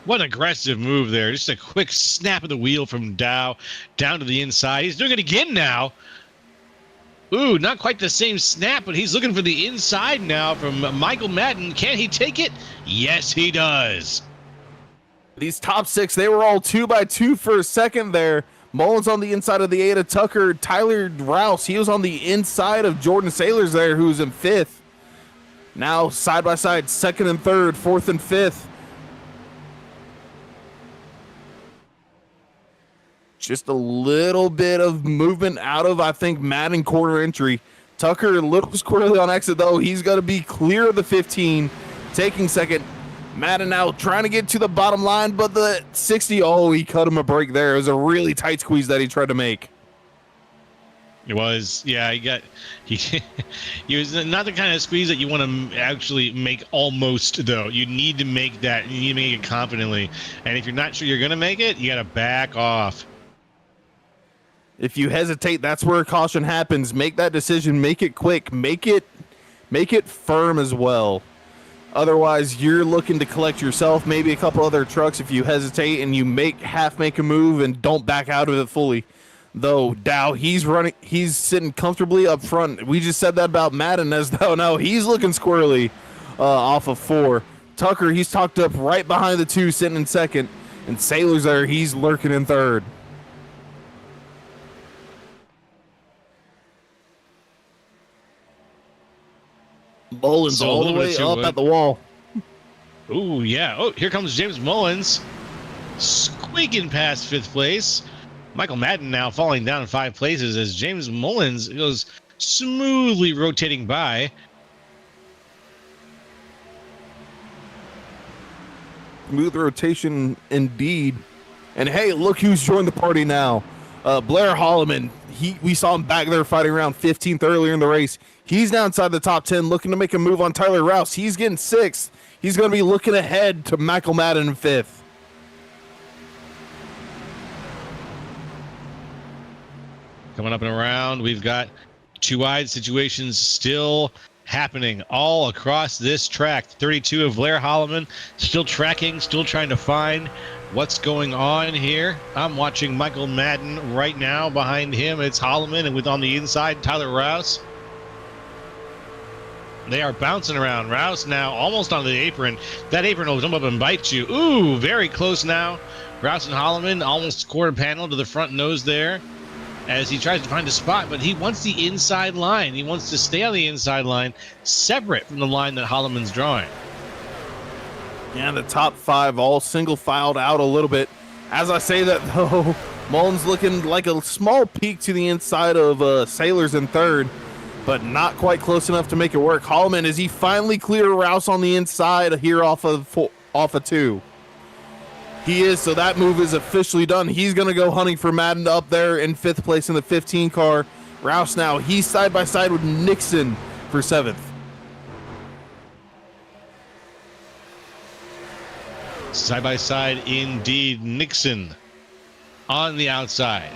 What an aggressive move there. Just a quick snap of the wheel from Dow down to the inside. He's doing it again now. Ooh, not quite the same snap, but he's looking for the inside now from Michael Madden. Can he take it? Yes, he does. These top 6, they were all 2x2 for a second there. Mullins on the inside of the 8 of Tucker. Tyler Rouse, he was on the inside of Jordan Sailors there, who's in 5th. Now side by side, 2nd and 3rd, 4th and 5th. Just a little bit of movement out of, I think, Madden quarter entry. Tucker a little squirrely on exit, though. He's going to be clear of the 15, taking second. Madden now trying to get to the bottom line, but the 60, he cut him a break there. It was a really tight squeeze that he tried to make. It was, yeah. He he was not the kind of squeeze that you want to actually make almost though. You need to make that. You need to make it confidently. And if you're not sure you're gonna make it, you gotta back off. If you hesitate, that's where caution happens. Make that decision. Make it quick. Make it firm as well. Otherwise, you're looking to collect yourself, maybe a couple other trucks if you hesitate and you make a move and don't back out of it fully. Though Dow, he's sitting comfortably up front. We just said that about Madden, as though now he's looking squirrely off of 4. Tucker, he's tucked up right behind the 2, sitting in second. And Sailor's there, he's lurking in third. Mullins So a all the little bit way too up late. at the wall. Ooh, yeah. Oh, here comes James Mullins, squeaking past 5th place. Michael Madden now falling down 5 places as James Mullins goes smoothly rotating by. Smooth rotation indeed. And hey, look who's joined the party now. Blair Holloman. We saw him back there fighting around 15th earlier in the race. He's now inside the top 10, looking to make a move on Tyler Rouse. He's getting 6th. He's going to be looking ahead to Michael Madden in 5th. Coming up and around, we've got 2 wide situations still happening all across this track. 32 of Blair Holloman still tracking, still trying to find what's going on here. I'm watching Michael Madden right now. Behind him, it's Holloman, and with on the inside, Tyler Rouse. They are bouncing around. Rouse now almost on the apron. That apron will jump up and bite you. Ooh, very close now. Rouse and Holloman almost quarter panel to the front nose there as he tries to find a spot, but he wants the inside line. He wants to stay on the inside line, separate from the line that Holloman's drawing. Yeah, the top 5 all single filed out a little bit. As I say that, though, Mullins looking like a small peek to the inside of Sailors in 3rd, but not quite close enough to make it work. Holloman, is he finally clear Rouse on the inside here off of 2? He is, so that move is officially done. He's going to go hunting for Madden up there in 5th place in the 15 car. Rouse now, he's side by side with Nixon for 7th. Side by side indeed. Nixon on the outside,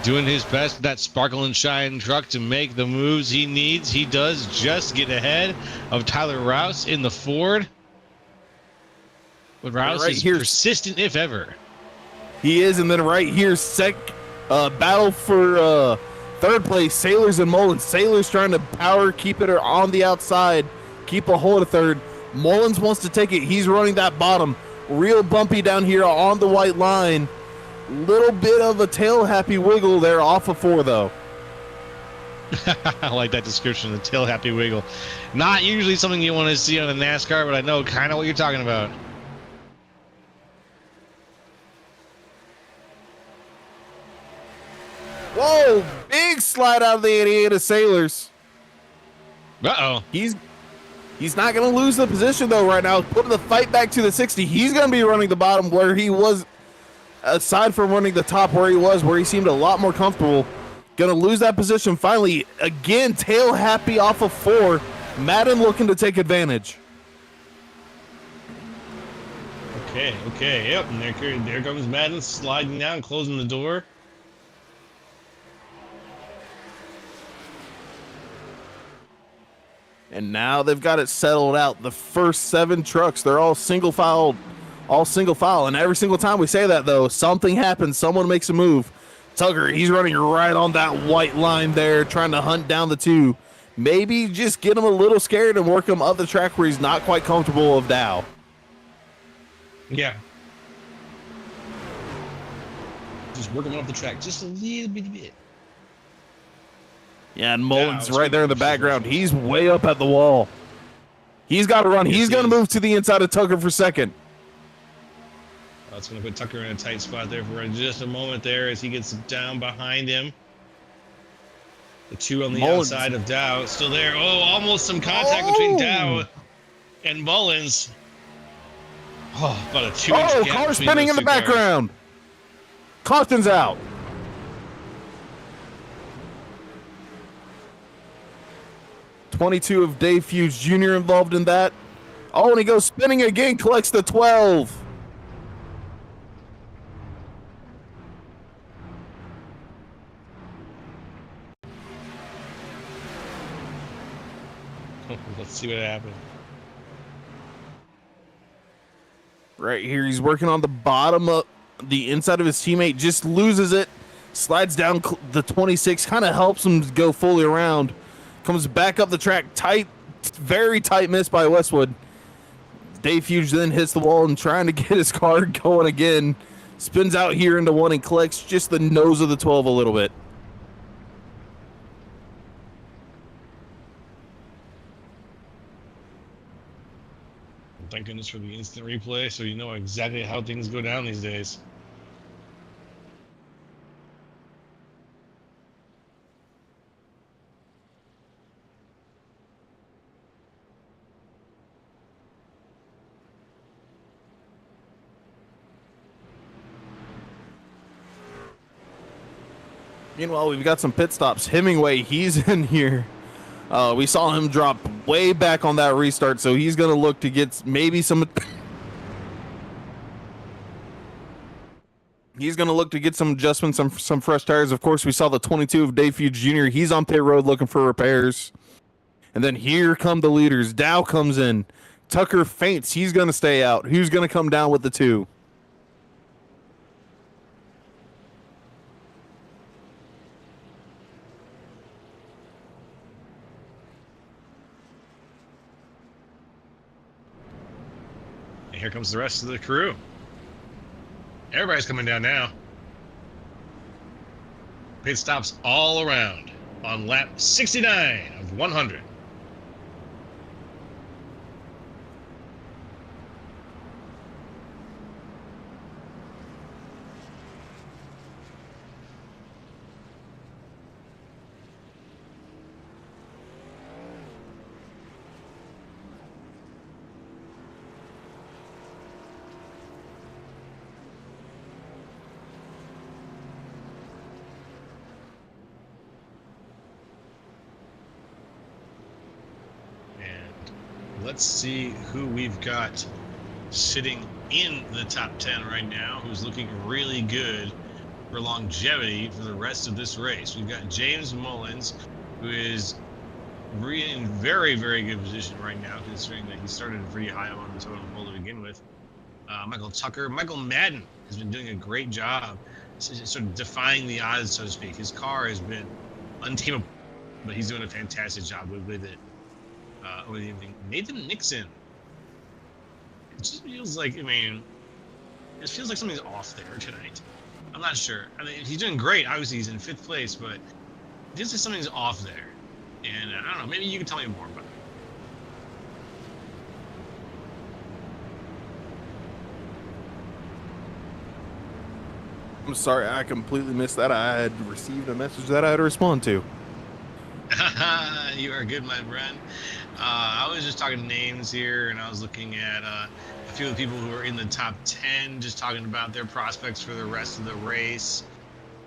doing his best with that sparkle and shine truck to make the moves he needs. He does just get ahead of Tyler Rouse in the Ford. But Rouse right is here, persistent if ever. He is, and then right here, battle for 3rd place, Sailors and Mullins. Sailors trying to power, keep it on the outside, keep a hold of 3rd. Mullins wants to take it. He's running that bottom. Real bumpy down here on the white line. Little bit of a tail happy wiggle there off of 4, though. I like that description, the tail happy wiggle. Not usually something you want to see on a NASCAR, but I know kind of what you're talking about. Whoa, big slide out of the 88 of Sailors. Uh-oh. He's not going to lose the position, though, right now. Putting the fight back to the 60. He's going to be running the bottom where he was, aside from running the top where he was, where he seemed a lot more comfortable. Going to lose that position finally. Again, tail happy off of 4. Madden looking to take advantage. Okay, yep. And there comes Madden sliding down, closing the door. And now they've got it settled out. The first 7 trucks, they're all single file. And every single time we say that, though, something happens. Someone makes a move. Tucker, he's running right on that white line there, trying to hunt down the 2. Maybe just get him a little scared and work him up the track where he's not quite comfortable of Dow. Yeah. Just work him off the track just a little bit. Yeah, and Mullins right there in the background. He's way up at the wall. He's got to run. He's going to move to the inside of Tucker for 2nd. That's going to put Tucker in a tight spot there for just a moment there as he gets down behind him. The 2 on the Mullins. outside of Dow still there. Oh, almost some contact between Dow and Mullins. Oh, about a 2-inch gap. Car spinning in the background. Caution's out. 22 of Dave Fuge Jr. involved in that. Oh, and he goes spinning again, collects the 12. Let's see what happened. Right here, he's working on the bottom of the inside of his teammate, just loses it, slides down the 26, kind of helps him go fully around, comes back up the track, tight, very tight miss by Westwood. Dave Fuge then hits the wall and trying to get his car going again, spins out here into one and collects just the nose of the 12 a little bit. Thank goodness for the instant replay, so you know exactly how things go down these days. Meanwhile, we've got some pit stops. Hemingway, he's in here. We saw him drop way back on that restart, so he's going to look to get maybe some... He's going to look to get some adjustments, some fresh tires. Of course, we saw the 22 of Dave Fuge Jr. He's on pit road looking for repairs. And then here come the leaders. Dow comes in. Tucker faints. He's going to stay out. Who's going to come down with the 2? Here comes the rest of the crew. Everybody's coming down now. Pit stops all around on lap 69 of 100. Let's see who we've got sitting in the top 10 right now, who's looking really good for longevity for the rest of this race. We've got James Mullins, who is in very, very good position right now, considering that he started pretty high on the total pole to begin with. Michael Tucker. Michael Madden has been doing a great job sort of defying the odds, so to speak. His car has been untamable, but he's doing a fantastic job with it. Over the evening. Nathan Nixon. It just feels like, it feels like something's off there tonight. I'm not sure. He's doing great. Obviously, he's in 5th place, but just like something's off there. And I don't know, maybe you can tell me more about it. I'm sorry, I completely missed that. I had received a message that I had to respond to. You are good, my friend. I was just talking names here, and I was looking at a few of the people who are in the top 10, just talking about their prospects for the rest of the race.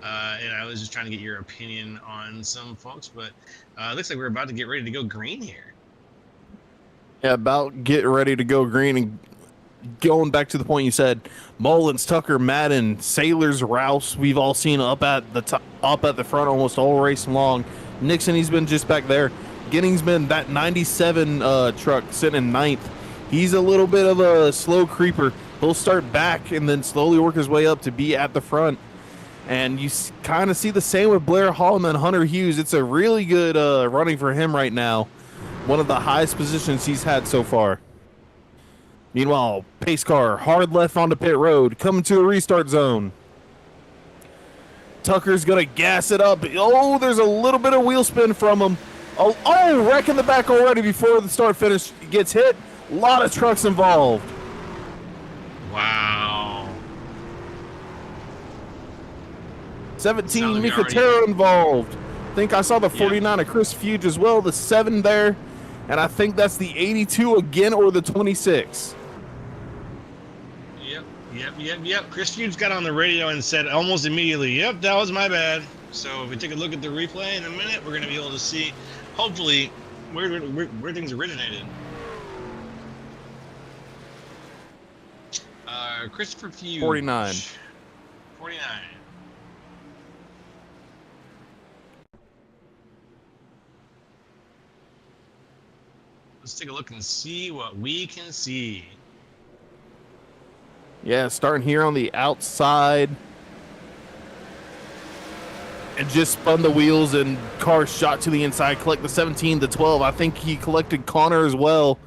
And I was just trying to get your opinion on some folks, but it looks like we're about to get ready to go green here. Yeah, about get ready to go green. And going back to the point you said, Mullins, Tucker, Madden, Sailors, Rouse, we've all seen up at the top, up at the front almost all race long. Nixon, he's been just back there. Giddings been that 97 truck sitting in 9th. He's a little bit of a slow creeper. He'll start back and then slowly work his way up to be at the front. And you kind of see the same with Blair Holloman, Hunter Hughes. It's a really good running for him right now. One of the highest positions he's had so far. Meanwhile, pace car, hard left onto pit road, coming to a restart zone. Tucker's going to gas it up. Oh, there's a little bit of wheel spin from him. Oh, wreck in the back already before the start finish gets hit. A lot of trucks involved. Wow. 17 Nicotero involved. I think I saw the 49 of Chris Fuge as well, the 7 there. And I think that's the 82 again or the 26. Yep. Chris Fuge got on the radio and said almost immediately, yep, that was my bad. So if we take a look at the replay in a minute, we're going to be able to see, hopefully, where things originated. Christopher Fuge. 49. 49. Let's take a look and see what we can see. Yeah, starting here on the outside. And just spun the wheels and car shot to the inside. Collect the 17, the 12. I think he collected Connor as well.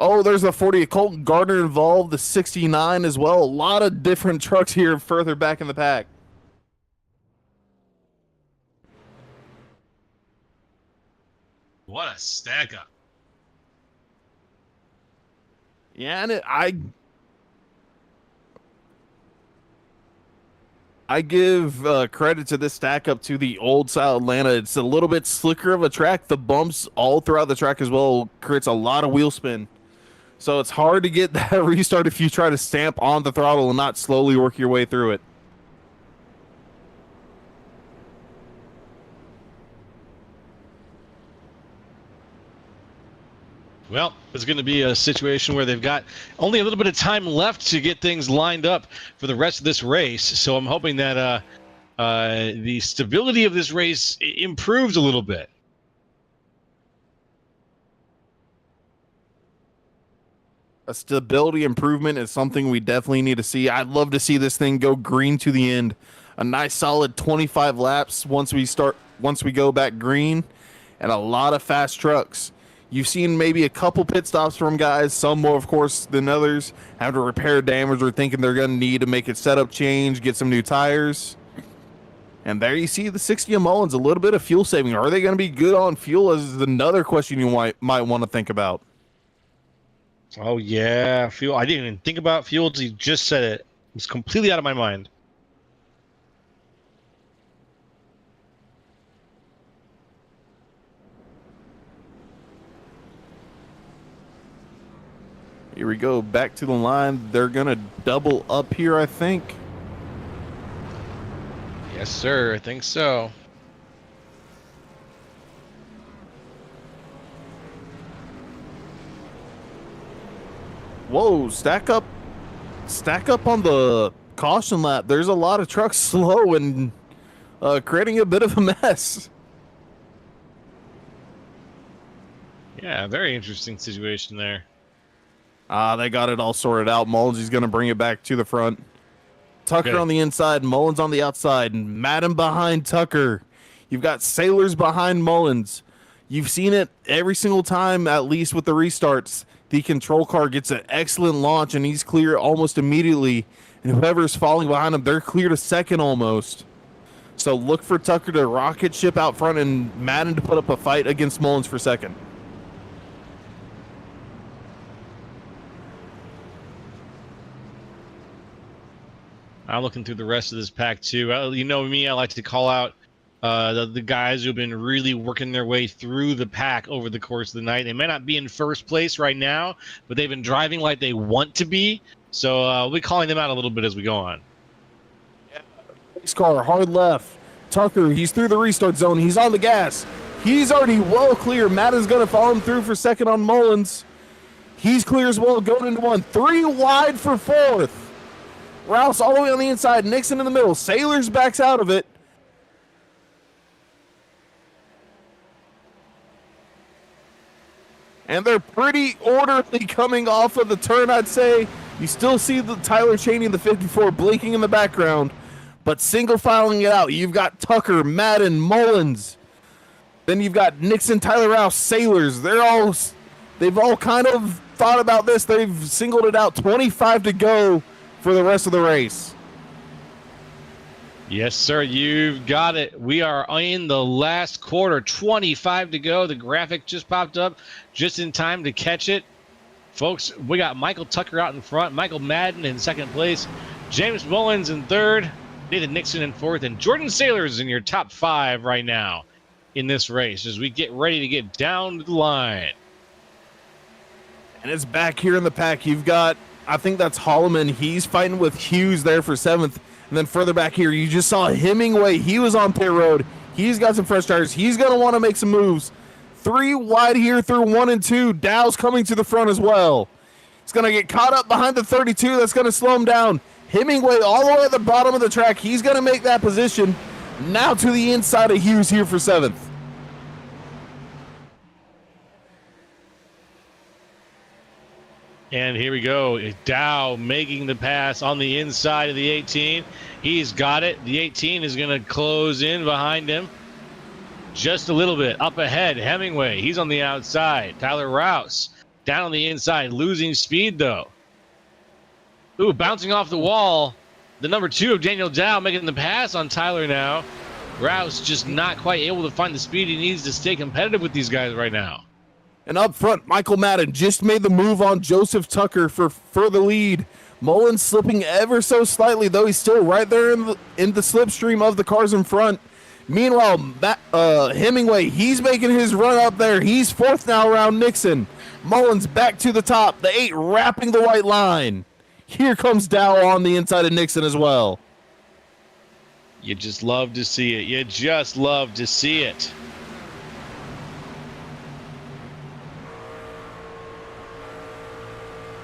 Oh, there's the 40. Colton Gardner involved. The 69 as well. A lot of different trucks here further back in the pack. What a stack up. Yeah, and I give credit to this stack up to the old style Atlanta. It's a little bit slicker of a track. The bumps all throughout the track as well creates a lot of wheel spin. So it's hard to get that restart if you try to stamp on the throttle and not slowly work your way through it. Well, it's going to be a situation where they've got only a little bit of time left to get things lined up for the rest of this race. So I'm hoping that the stability of this race improves a little bit. A stability improvement is something we definitely need to see. I'd love to see this thing go green to the end. A nice solid 25 laps once we go back green, and a lot of fast trucks. You've seen maybe a couple pit stops from guys, some more, of course, than others, have to repair damage or thinking they're going to need to make a setup change, get some new tires. And there you see the 60 of Mullins, a little bit of fuel saving. Are they going to be good on fuel is another question you might want to think about. Oh, yeah, fuel. I didn't even think about fuel until you just said it. It was completely out of my mind. Here we go, back to the line. They're going to double up here, I think. Yes, sir. I think so. Whoa, stack up on the caution lap. There's a lot of trucks slow and creating a bit of a mess. Yeah, very interesting situation there. They got it all sorted out. Mullins is going to bring it back to the front. Tucker on the inside, Mullins on the outside, and Madden behind Tucker. You've got Sailors behind Mullins. You've seen it every single time, at least with the restarts. The control car gets an excellent launch, and he's clear almost immediately. And whoever's falling behind him, they're clear to second almost. So look for Tucker to rocket ship out front and Madden to put up a fight against Mullins for second. I'm looking through the rest of this pack too. You know me, I like to call out the guys who've been really working their way through the pack over the course of the night. They may not be in first place right now, but they've been driving like they want to be. So we'll be calling them out a little bit as we go on. Race car, hard left. Tucker, he's through the restart zone. He's on the gas. He's already well clear. Madden's going to follow him through for second on Mullins. He's clear as well, going into one. 3 wide for fourth. Rouse all the way on the inside. Nixon in the middle. Sailors backs out of it. And they're pretty orderly coming off of the turn, I'd say. You still see the Tyler Cheney in the 54 blinking in the background. But single filing it out. You've got Tucker, Madden, Mullins. Then you've got Nixon, Tyler Rouse, Sailors. They've all kind of thought about this. They've singled it out. 25 to go for the rest of the race. Yes, sir. You've got it. We are in the last quarter. 25 to go. The graphic just popped up just in time to catch it. Folks, we got Michael Tucker out in front, Michael Madden in second place, James Mullins in third, Nathan Nixon in fourth, and Jordan Sailors in your top 5 right now in this race as we get ready to get down to the line. And it's back here in the pack. You've got, I think that's Holloman. He's fighting with Hughes there for 7th. And then further back here, you just saw Hemingway. He was on pit road. He's got some fresh tires. He's going to want to make some moves. 3 wide here through 1 and 2. Dow's coming to the front as well. He's going to get caught up behind the 32. That's going to slow him down. Hemingway all the way at the bottom of the track. He's going to make that position. Now to the inside of Hughes here for 7th. And here we go. Dow making the pass on the inside of the 18. He's got it. The 18 is going to close in behind him just a little bit. Up ahead, Hemingway. He's on the outside. Tyler Rouse down on the inside, losing speed, though. Ooh, bouncing off the wall. The number 2 of Daniel Dow making the pass on Tyler now. Rouse just not quite able to find the speed he needs to stay competitive with these guys right now. And up front, Michael Madden just made the move on Joseph Tucker for further lead. Mullins slipping ever so slightly, though he's still right there in the slipstream of the cars in front. Meanwhile, Hemingway, he's making his run up there. He's 4th now around Nixon. Mullins back to the top. The 8 wrapping the white line. Here comes Dow on the inside of Nixon as well. You just love to see it. You just love to see it.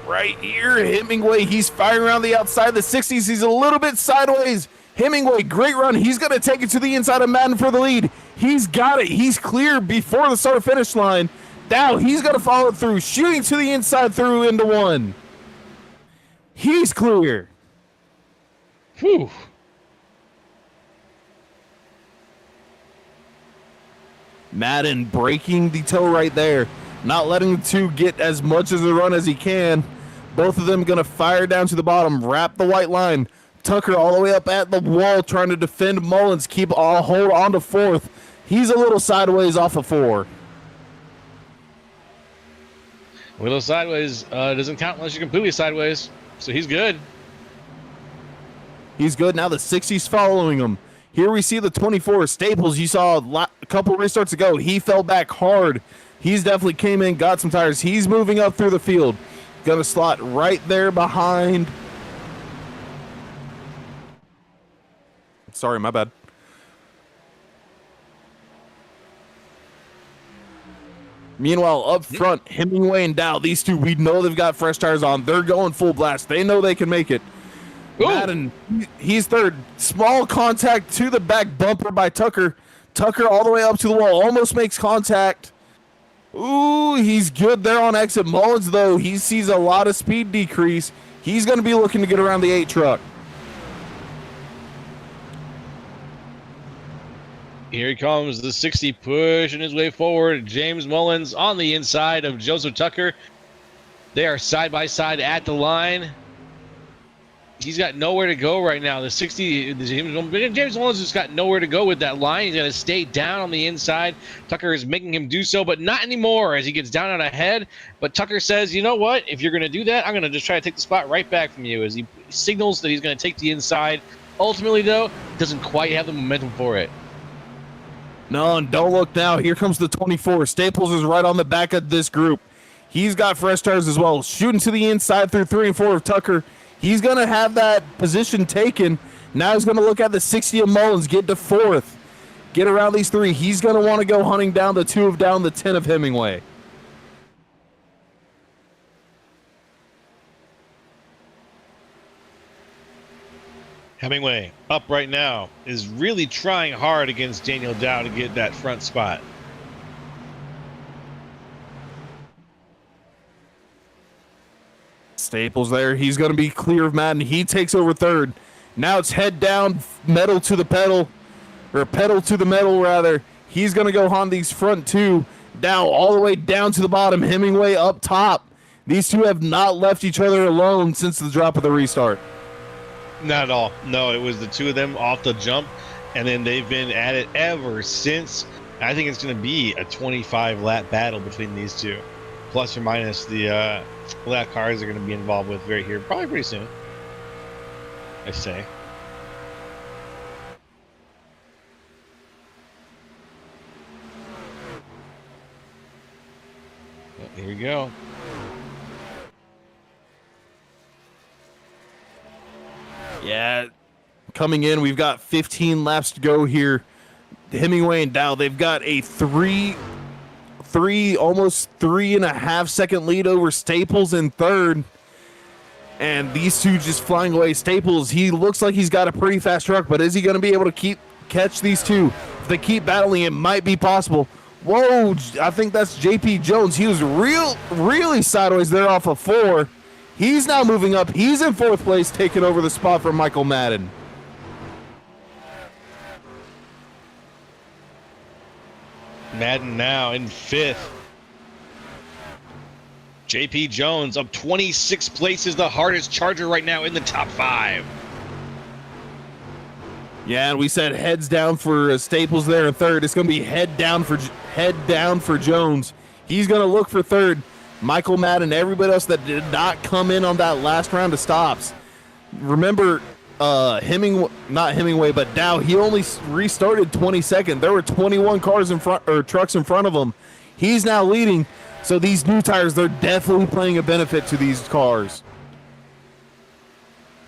Right here, Hemingway, he's firing around the outside of the 60s. He's a little bit sideways. Hemingway, great run. He's going to take it to the inside of Madden for the lead. He's got it. He's clear before the start-finish line. Now he's going to follow through, shooting to the inside through into 1. He's clear. Whew. Madden breaking the toe right there. Not letting the 2 get as much as a run as he can. Both of them going to fire down to the bottom, wrap the white line. Tucker all the way up at the wall trying to defend Mullins, keep a hold on to 4th. He's a little sideways off of 4. A little sideways doesn't count unless you're completely sideways, so he's good. He's good. Now the 60's following him. Here we see the 24. Staples, you saw a couple restarts ago. He fell back hard. He's definitely came in, got some tires. He's moving up through the field. Going to slot right there behind. Sorry, my bad. Meanwhile, up front, Hemingway and Dow, these 2, we know they've got fresh tires on. They're going full blast. They know they can make it. Ooh. Madden, he's 3rd. Small contact to the back bumper by Tucker. Tucker all the way up to the wall. Almost makes contact. Ooh, he's good there on exit. Mullins, though, he sees a lot of speed decrease. He's going to be looking to get around the 8 truck. Here he comes, the 60 pushing his way forward. James Mullins on the inside of Joseph Tucker. They are side by side at the line. He's got nowhere to go right now. The 60, James Mullins has got nowhere to go with that line. He's going to stay down on the inside. Tucker is making him do so, but not anymore as he gets down and ahead. But Tucker says, you know what? If you're going to do that, I'm going to just try to take the spot right back from you as he signals that he's going to take the inside. Ultimately, though, doesn't quite have the momentum for it. No, and don't look now. Here comes the 24. Staples is right on the back of this group. He's got fresh tires as well. Shooting to the inside through 3 and 4 of Tucker. He's going to have that position taken. Now he's going to look at the 60 of Mullins, get to 4th. Get around these 3. He's going to want to go hunting down the 2 of down the 10 of Hemingway. Hemingway, up right now, is really trying hard against Daniel Dow to get that front spot. Staples there. He's going to be clear of Madden. He takes over 3rd. Now it's head down, metal to the pedal, or pedal to the metal, rather. He's going to go on these front 2. Dow all the way down to the bottom. Hemingway up top. These 2 have not left each other alone since the drop of the restart. Not at all. No, it was the 2 of them off the jump, and then they've been at it ever since. I think it's going to be a 25-lap battle between these 2, plus or minus the lap cars are going to be involved with right here, probably pretty soon, I say. Oh, here we go. Yeah, coming in, we've got 15 laps to go here. Hemingway and Dow, they've got a 3 almost 3.5 second lead over Staples in third. And these two just flying away. Staples, he looks like he's got a pretty fast truck, but is he going to be able to catch these two? If they keep battling, it might be possible. Whoa, I think that's JP Jones. He was really sideways there off of 4. He's now moving up. He's in 4th place, taking over the spot from Michael Madden. Madden now in 5th. JP Jones up 26 places, the hardest charger right now in the top 5. Yeah, and we said heads down for Staples there in 3rd. It's going to be head down for Jones. He's going to look for 3rd. Michael Madden, everybody else that did not come in on that last round of stops. Remember, not Hemingway, but Dow, he only restarted 22nd. There were 21 cars in front, or trucks in front of him. He's now leading. So these new tires, they're definitely playing a benefit to these cars.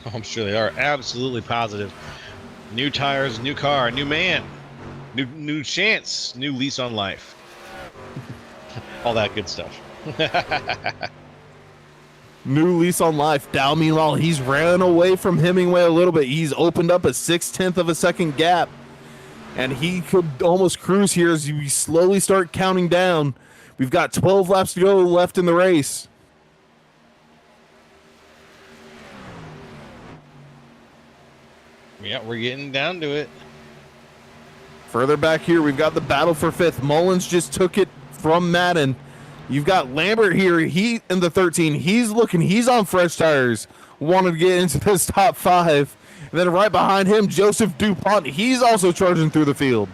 Oh, I'm sure they are. Absolutely positive. New tires, new car, new man, new chance, new lease on life. All that good stuff. New lease on life. Dow, meanwhile, he's ran away from Hemingway a little bit. He's opened up a 0.6 of a second gap. And he could almost cruise here as we slowly start counting down. We've got 12 laps to go left in the race. Yeah, we're getting down to it. Further back here, we've got the battle for 5th. Mullins just took it from Madden. You've got Lambert here. He in the 13. He's on fresh tires. Wanted to get into this top 5. And then right behind him, Joseph DuPont. He's also charging through the field.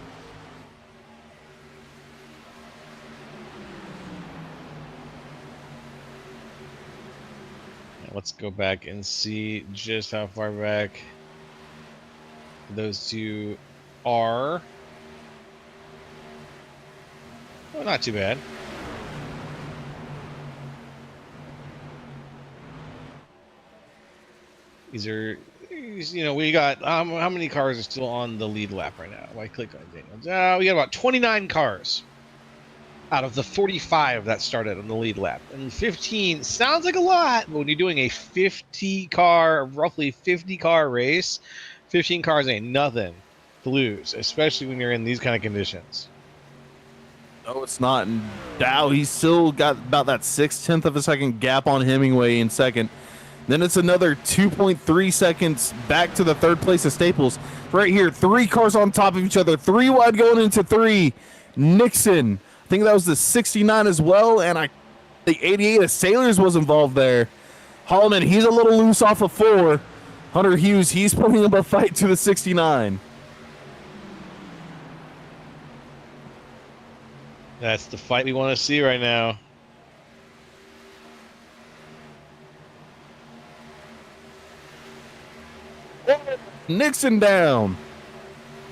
Let's go back and see just how far back those two are. Well, not too bad. These are, we got, how many cars are still on the lead lap right now? I click on Daniel. We got about 29 cars out of the 45 that started on the lead lap. And 15 sounds like a lot, but when you're doing a roughly 50 car race, 15 cars ain't nothing to lose, especially when you're in these kind of conditions. No, it's not. And Dow, he's still got about that 0.6 of a second gap on Hemingway in 2nd. Then it's another 2.3 seconds back to the 3rd place of Staples. Right here, 3 cars on top of each other, 3 wide going into 3. Nixon, I think that was the 69 as well, and the 88 of Sailors was involved there. Holloman, he's a little loose off of 4. Hunter Hughes, he's putting up a fight to the 69. That's the fight we want to see right now. Nixon down.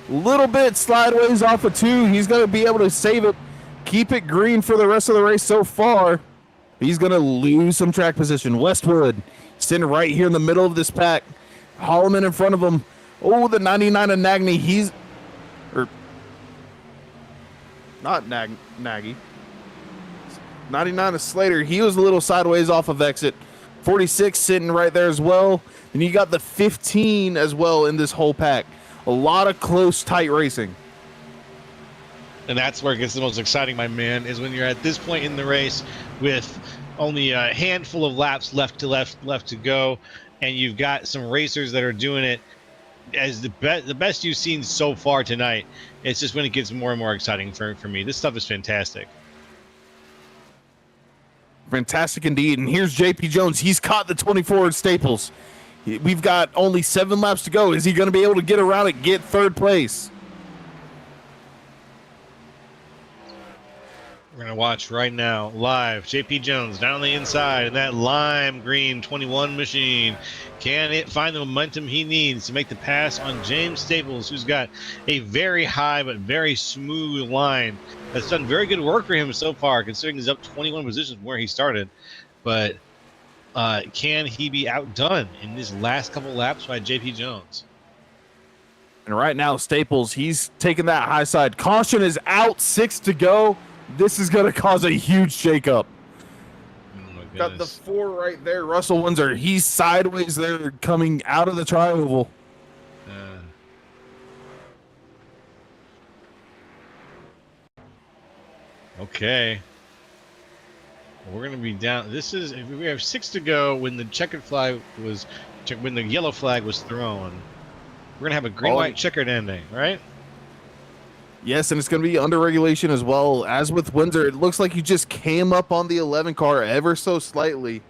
Little bit slideways off of 2. He's going to be able to save it. Keep it green for the rest of the race so far. He's going to lose some track position. Westwood sitting right here in the middle of this pack. Holloman in front of him. Oh, the 99 of Nagy. Not Nagy. 99 of Slater. He was a little sideways off of exit. 46 sitting right there as well. And you got the 15 as well in this whole pack. A lot of close, tight racing. And that's where it gets the most exciting, my man, is when you're at this point in the race with only a handful of laps left to go, and you've got some racers that are doing it as the best you've seen so far tonight. It's just when it gets more and more exciting for me. This stuff is fantastic. Fantastic indeed. And here's JP Jones. He's caught the 24 at Staples. We've got only 7 laps to go. Is he going to be able to get around it, get 3rd place? We're going to watch right now, live, JP Jones down on the inside in that lime green 21 machine. Can it find the momentum he needs to make the pass on James Staples, who's got a very high but very smooth line that's done very good work for him so far, considering he's up 21 positions from where he started. But can he be outdone in these last couple laps by JP Jones? And right now, Staples, he's taking that high side. Caution is out, 6 to go. This is going to cause a huge shakeup. Oh my Got the goodness. 4 right there. Russell Windsor, he's sideways there coming out of the tri-oval. Okay. We're going to be down. This is, we have 6 to go when the checkered flag was, when the yellow flag was thrown. We're going to have a green, white, checkered ending, right? Yes, and it's going to be under regulation as well. As with Windsor, it looks like he just came up on the 11 car ever so slightly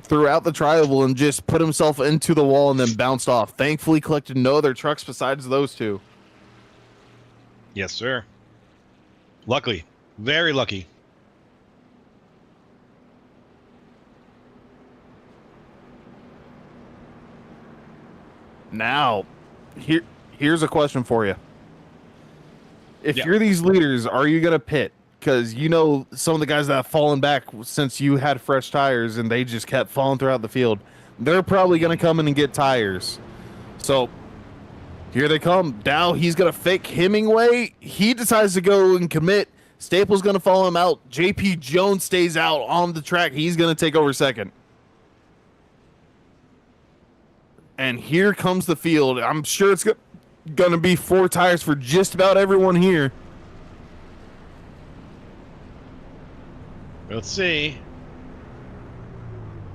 throughout the tri-oval and just put himself into the wall and then bounced off. Thankfully, collected no other trucks besides those 2. Yes, sir. Luckily. Very lucky. Now, here's a question for you. If Yeah. you're these leaders, are you going to pit? Because you know some of the guys that have fallen back since you had fresh tires and they just kept falling throughout the field. They're probably going to come in and get tires. So here they come. Dow, he's going to fake Hemingway. He decides to go and commit. Staples going to follow him out. JP Jones stays out on the track. He's going to take over second. And here comes the field. I'm sure it's going to be 4 tires for just about everyone here. Let's see.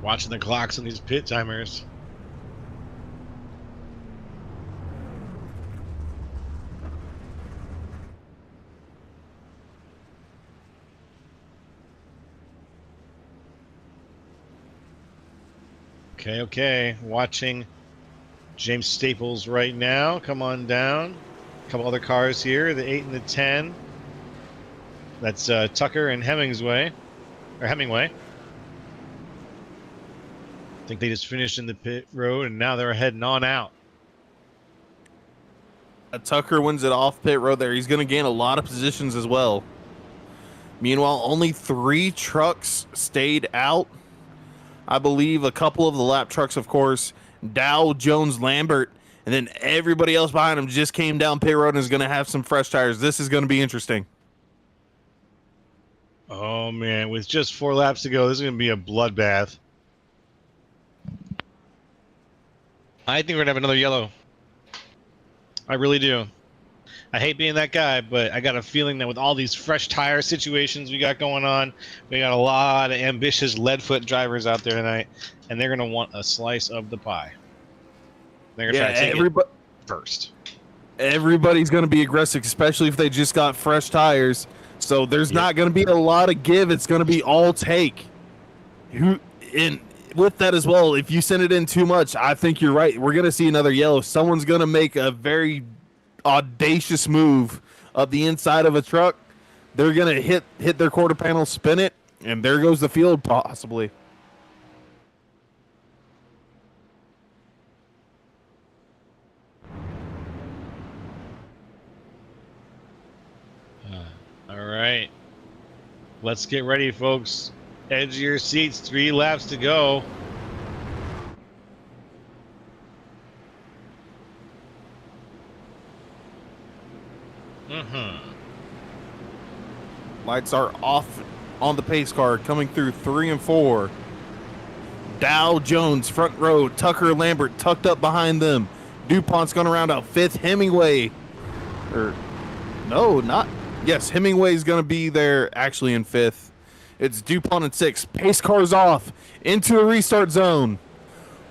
Watching the clocks on these pit timers. Okay. Watching James Staples right now. Come on down. A couple other cars here. The 8 and the 10. That's Tucker and Hemingway. I think they just finished in the pit road, and now they're heading on out. Tucker wins it off pit road there. He's going to gain a lot of positions as well. Meanwhile, only 3 trucks stayed out. I believe a couple of the lap trucks, of course, Dow, Jones, Lambert, and then everybody else behind him just came down pit road and is going to have some fresh tires. This is going to be interesting. Oh, man. With just 4 laps to go, this is going to be a bloodbath. I think we're going to have another yellow. I really do. I hate being that guy, but I got a feeling that with all these fresh tire situations we got going on, we got a lot of ambitious lead-foot drivers out there tonight, and they're going to want a slice of the pie. They're going to try to take it first. Everybody's going to be aggressive, especially if they just got fresh tires. So there's not going to be a lot of give. It's going to be all take. And with that as well, if you send it in too much, I think you're right. We're going to see another yellow. Someone's going to make a very audacious move of the inside of a truck. They're going to hit their quarter panel, spin it, and there goes the field possibly. All right. Let's get ready, folks. Edge of your seats. 3 laps to go. Lights are off on the pace car, coming through 3 and 4. Dow, Jones, front row. Tucker, Lambert tucked up behind them. DuPont's going to round out 5th. Hemingway. Yes, Hemingway's going to be there actually in 5th. It's DuPont in 6th. Pace car's off into a restart zone.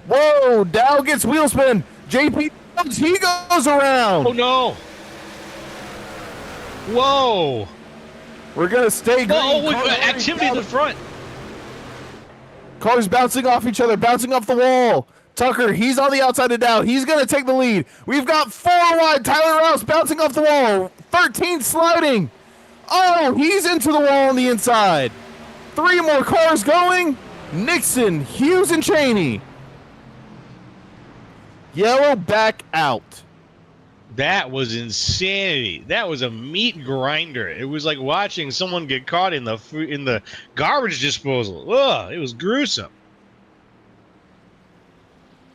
Whoa, Dow gets wheel spin. JP, he goes around. Oh, no. Whoa. We're going to stay green. Whoa, activity in the front. Cars bouncing off each other, bouncing off the wall. Tucker, he's on the outside of Dow. He's going to take the lead. We've got 4 wide. Tyler Rouse bouncing off the wall. 13 sliding. Oh, he's into the wall on the inside. 3 more cars going. Nixon, Hughes, and Cheney. Yellow back out. That was insanity. That was a meat grinder. It was like watching someone get caught in the garbage disposal. Ugh, it was gruesome.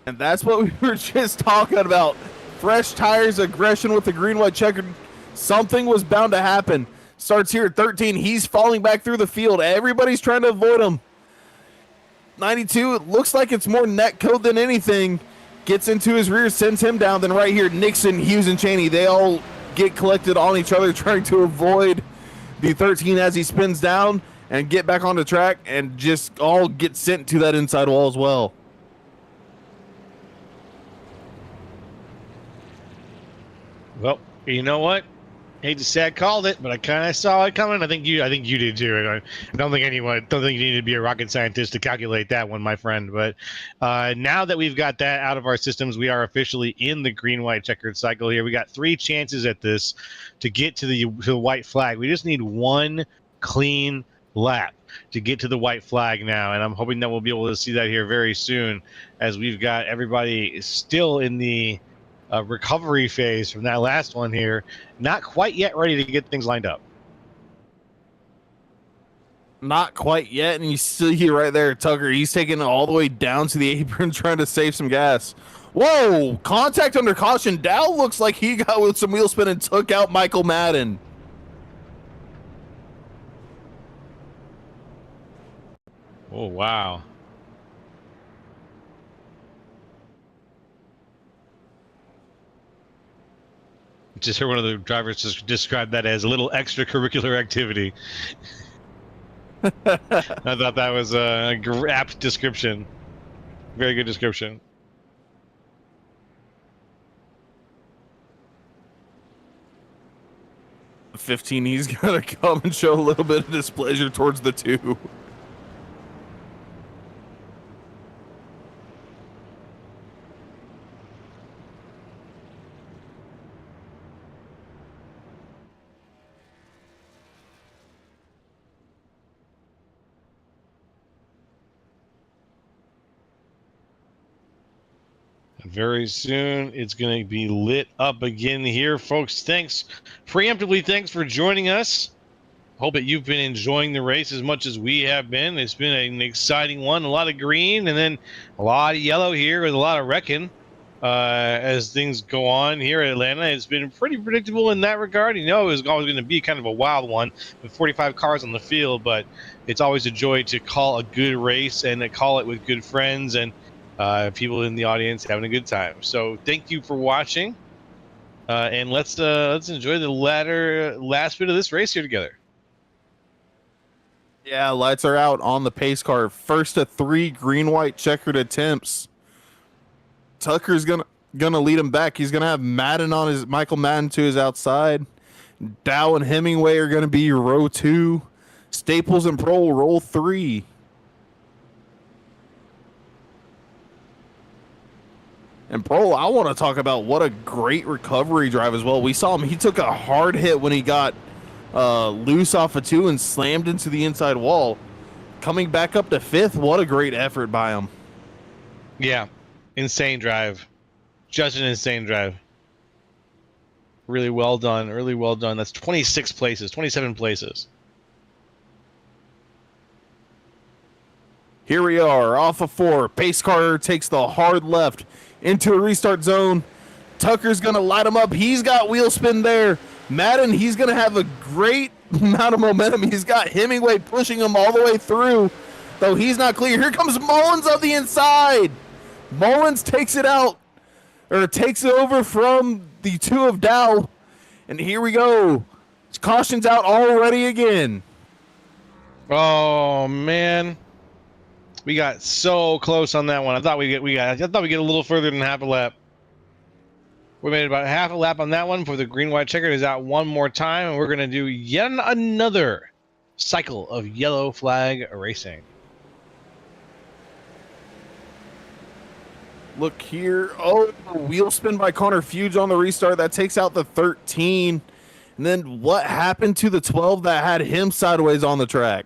And that's what we were just talking about. Fresh tires, aggression with the green-white checkered. Something was bound to happen. starts here at 13. He's falling back through the field. Everybody's trying to avoid him. 92, it looks like it's more net code than anything. Gets into his rear, sends him down. Then right here, Nixon, Hughes, and Cheney, they all get collected on each other, trying to avoid the 13 as he spins down and get back on the track and just all get sent to that inside wall as well. Well, you know what? Hate to say I called it, but I kind of saw it coming. I think you did too. I don't think you need to be a rocket scientist to calculate that one, my friend. But now that we've got that out of our systems, we are officially in the green-white checkered cycle here. We got 3 chances at this to get to the white flag. We just need one clean lap to get to the white flag now, and I'm hoping that we'll be able to see that here very soon, as we've got everybody still in the recovery phase from that last one here, not quite yet ready to get things lined up. Not quite yet, and you see right there, Tucker, he's taking it all the way down to the apron trying to save some gas. Whoa, contact under caution. Dow looks like he got with some wheel spin and took out Michael Madden. Oh, wow. Just heard one of the drivers just describe that as a little extracurricular activity. I thought that was a apt description. Very good description. The 15, he's going to come and show a little bit of displeasure towards the 2. Very soon, it's going to be lit up again here, folks. Preemptively, thanks for joining us. Hope that you've been enjoying the race as much as we have been. It's been an exciting one. A lot of green and then a lot of yellow here with a lot of wrecking as things go on here at Atlanta. It's been pretty predictable in that regard. You know, it was always going to be kind of a wild one with 45 cars on the field, but it's always a joy to call a good race and to call it with good friends and people in the audience having a good time. So thank you for watching, and let's enjoy the last bit of this race here together. Yeah, lights are out on the pace car. First of 3 green-white checkered attempts. Tucker's gonna lead him back. He's gonna have Michael Madden to his outside. Dow and Hemingway are gonna be row 2. Staples and Prohl roll 3. And Prohl, I want to talk about what a great recovery drive as well. We saw him. He took a hard hit when he got loose off of 2 and slammed into the inside wall. Coming back up to 5th, what a great effort by him. Yeah, insane drive. Just an insane drive. Really well done. Really well done. That's 26 places, 27 places. Here we are, off of 4. Pace car takes the hard left into a restart zone. Tucker's going to light him up. He's got wheel spin there. Madden, he's going to have a great amount of momentum. He's got Hemingway pushing him all the way through, though he's not clear. Here comes Mullins on the inside. Mullins takes it out, or takes it over from the 2 of Dow. And here we go. Caution's out already again. Oh, man. We got so close on that one. I thought we'd get a little further than half a lap. We made about half a lap on that one. For the green-white checkered is out one more time, and we're going to do yet another cycle of yellow flag racing. Look here. Oh, wheel spin by Connor Fuge on the restart. That takes out the 13. And then what happened to the 12 that had him sideways on the track?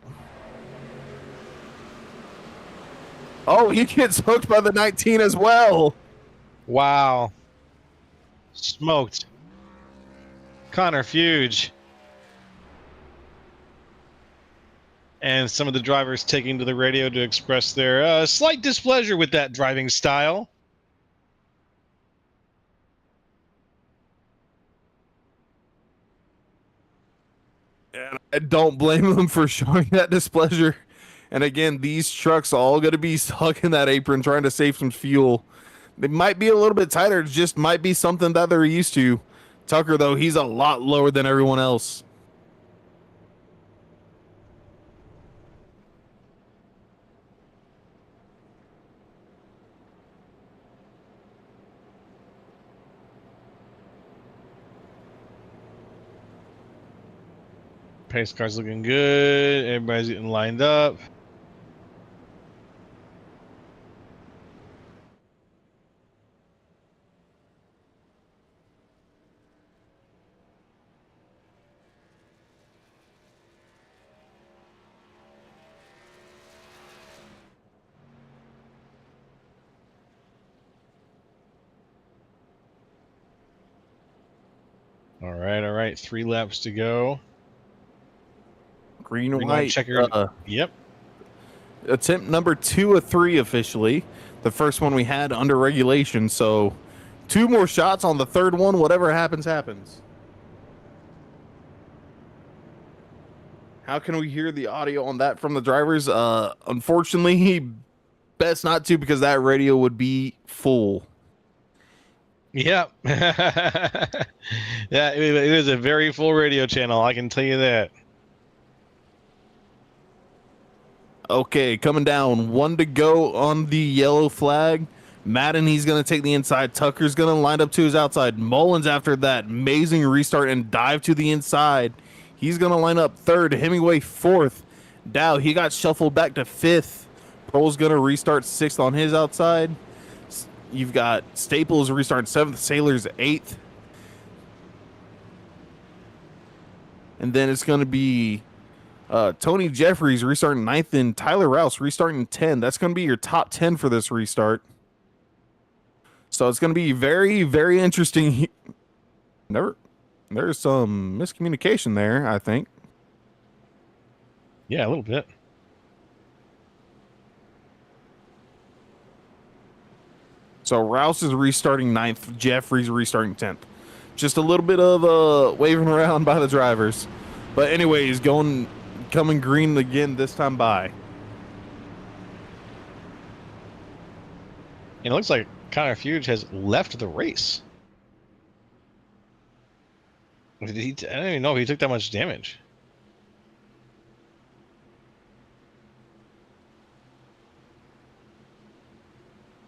Oh, he gets hooked by the 19 as well. Wow. Smoked. Connor Fuge. And some of the drivers taking to the radio to express their slight displeasure with that driving style. And I don't blame them for showing that displeasure. And again, these trucks all going to be stuck in that apron trying to save some fuel. They might be a little bit tighter. It just might be something that they're used to. Tucker, though, he's a lot lower than everyone else. Pace car's looking good. Everybody's getting lined up. All right. 3 laps to go. Green and white. Checker. Yep. Attempt number 2 of 3 officially. The first one we had under regulation, so 2 more shots on the third one. Whatever happens, happens. How can we hear the audio on that from the drivers? Unfortunately, best not to, because that radio would be full. Yep. Yeah, it is a very full radio channel, I can tell you that. Okay, coming down. 1 to go on the yellow flag. Madden, he's going to take the inside. Tucker's going to line up to his outside. Mullins, after that amazing restart and dive to the inside, he's going to line up 3rd. Hemingway 4th. Dow, he got shuffled back to 5th. Pearl's going to restart 6th on his outside. You've got Staples restarting 7th. Sailor's 8th. And then it's going to be Tony Jeffries restarting 9th and Tyler Rouse restarting 10. That's going to be your top 10 for this restart. So it's going to be very, very interesting. There's some miscommunication there, I think. Yeah, a little bit. So Rouse is restarting 9th. Jeffries restarting 10th. Just a little bit of waving around by the drivers. But anyways, coming green again this time by. And it looks like Connor Fuge has left the race. I don't even know if he took that much damage.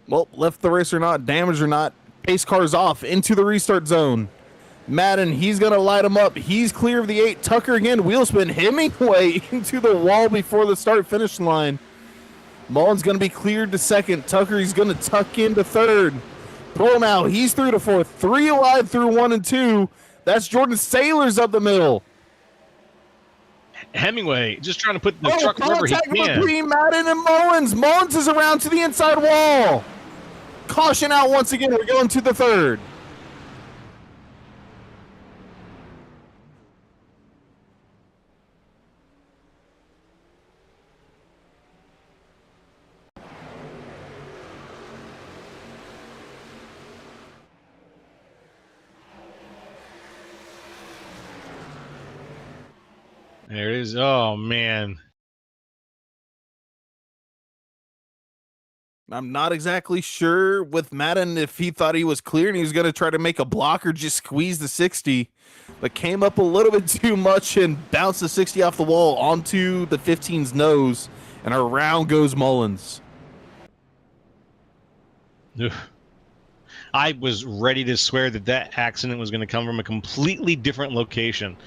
Well, left the race or not, damage or not, pace car's off into the restart zone. Madden, he's going to light him up. He's clear of the 8. Tucker again, wheel spin. Hemingway into the wall before the start-finish line. Mullen's going to be cleared to 2nd. Tucker, he's going to tuck into 3rd. Pearl now, he's through to 4th. 3 alive through 1 and 2. That's Jordan Sailors up the middle. Hemingway just trying to put the truck wherever he can. Between Madden and Mullins. Mullins is around to the inside wall. Caution out once again. We're going to the 3rd. There it is. Oh, man. I'm not exactly sure with Madden if he thought he was clear and he was going to try to make a block or just squeeze the 60, but came up a little bit too much and bounced the 60 off the wall onto the 15's nose, and around goes Mullins. Ugh. I was ready to swear that accident was going to come from a completely different location,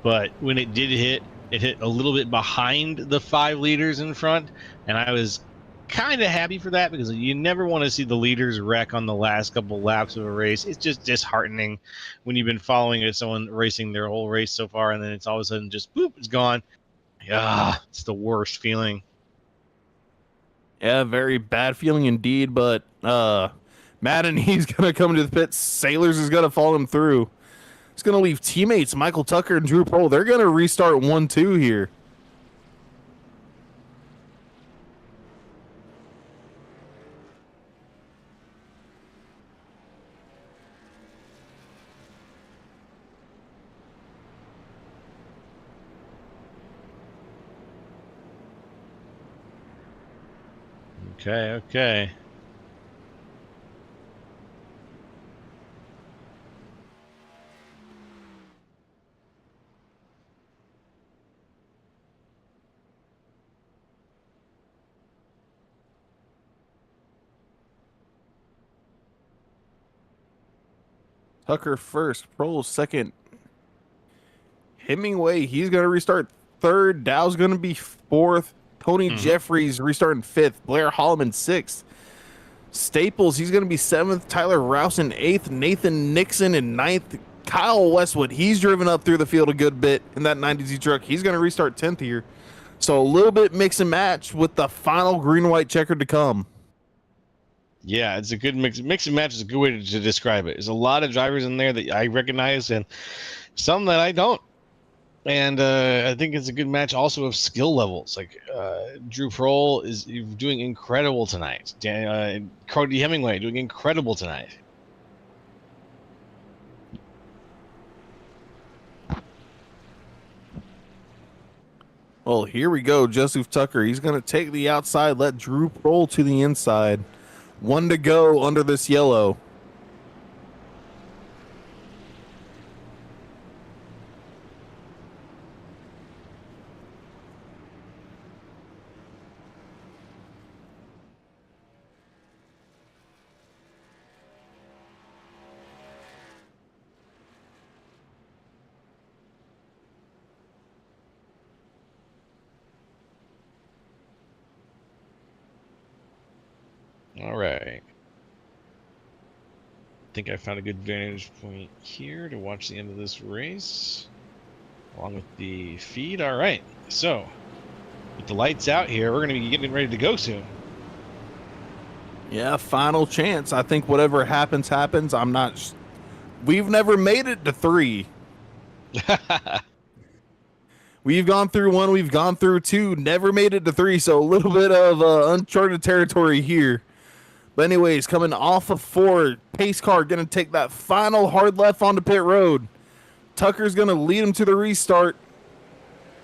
but when it did hit, it hit a little bit behind the 5 leaders in front, and I was kind of happy for that because you never want to see the leaders wreck on the last couple laps of a race. It's just disheartening when you've been following someone racing their whole race so far, and then it's all of a sudden just boop, it's gone. Yeah, it's the worst feeling. Yeah, very bad feeling indeed, but Madden, he's going to come to the pits. Sailors is going to follow him through. It's going to leave teammates Michael Tucker and Drew Pearl. They're going to restart 1-2 here. Okay. Tucker first, Prohl second. Hemingway, he's going to restart third. Dow's going to be fourth. Tony Jeffries restarting fifth. Blair Holloman sixth. Staples, he's going to be seventh. Tyler Rouse in eighth. Nathan Nixon in ninth. Kyle Westwood, he's driven up through the field a good bit in that 90Z truck. He's going to restart 10th here. So a little bit mix and match with the final green-white checker to come. Yeah, it's a good mix and match is a good way to describe it. There's a lot of drivers in there that I recognize and some that I don't. And I think it's a good match also of skill levels. Like Drew Prohl is doing incredible tonight. Cody Hemingway doing incredible tonight. Well, here we go. Joseph Tucker, he's going to take the outside, let Drew Prohl to the inside. One to go under this yellow. All right. I think I found a good vantage point here to watch the end of this race, along with the feed. All right. So, with the lights out here, we're going to be getting ready to go soon. Yeah, final chance. I think whatever happens, happens. I'm not... We've never made it to 3. We've gone through 1, we've gone through 2, never made it to 3, so a little bit of uncharted territory here. But anyways, coming off of 4, pace car going to take that final hard left onto pit road. Tucker's going to lead him to the restart.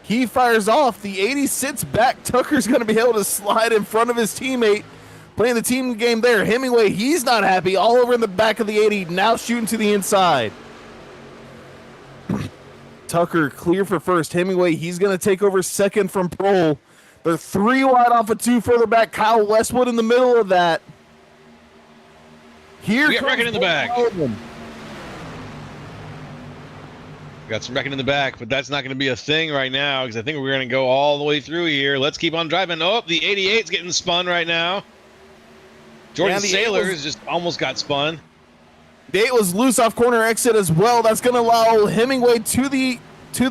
He fires off. The 80 sits back. Tucker's going to be able to slide in front of his teammate. Playing the team game there. Hemingway, he's not happy. All over in the back of the 80. Now shooting to the inside. Tucker clear for first. Hemingway, he's going to take over second from Prohl. They're 3 wide off of 2 further back. Kyle Westwood in the middle of that. Here we got wrecking in the back. Got some wrecking in the back, but that's not going to be a thing right now because I think we're going to go all the way through here. Let's keep on driving. Oh, the 88's getting spun right now. Jordan Sailors just almost got spun. The 8 was loose off corner exit as well. That's going to allow Hemingway to the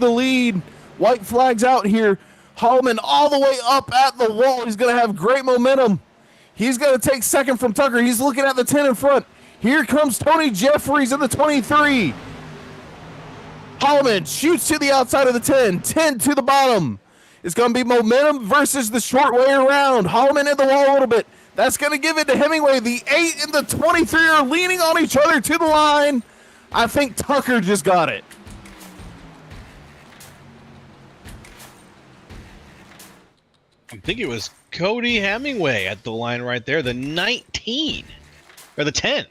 lead. White flags out here. Holloman all the way up at the wall. He's going to have great momentum. He's going to take second from Tucker. He's looking at the 10 in front. Here comes Tony Jeffries in the 23. Holloman shoots to the outside of the 10. 10 to the bottom. It's going to be momentum versus the short way around. Holloman in the wall a little bit. That's going to give it to Hemingway. The 8 and the 23 are leaning on each other to the line. I think Tucker just got it. I think it was Cody Hemingway at the line right there, the 19 or the 10,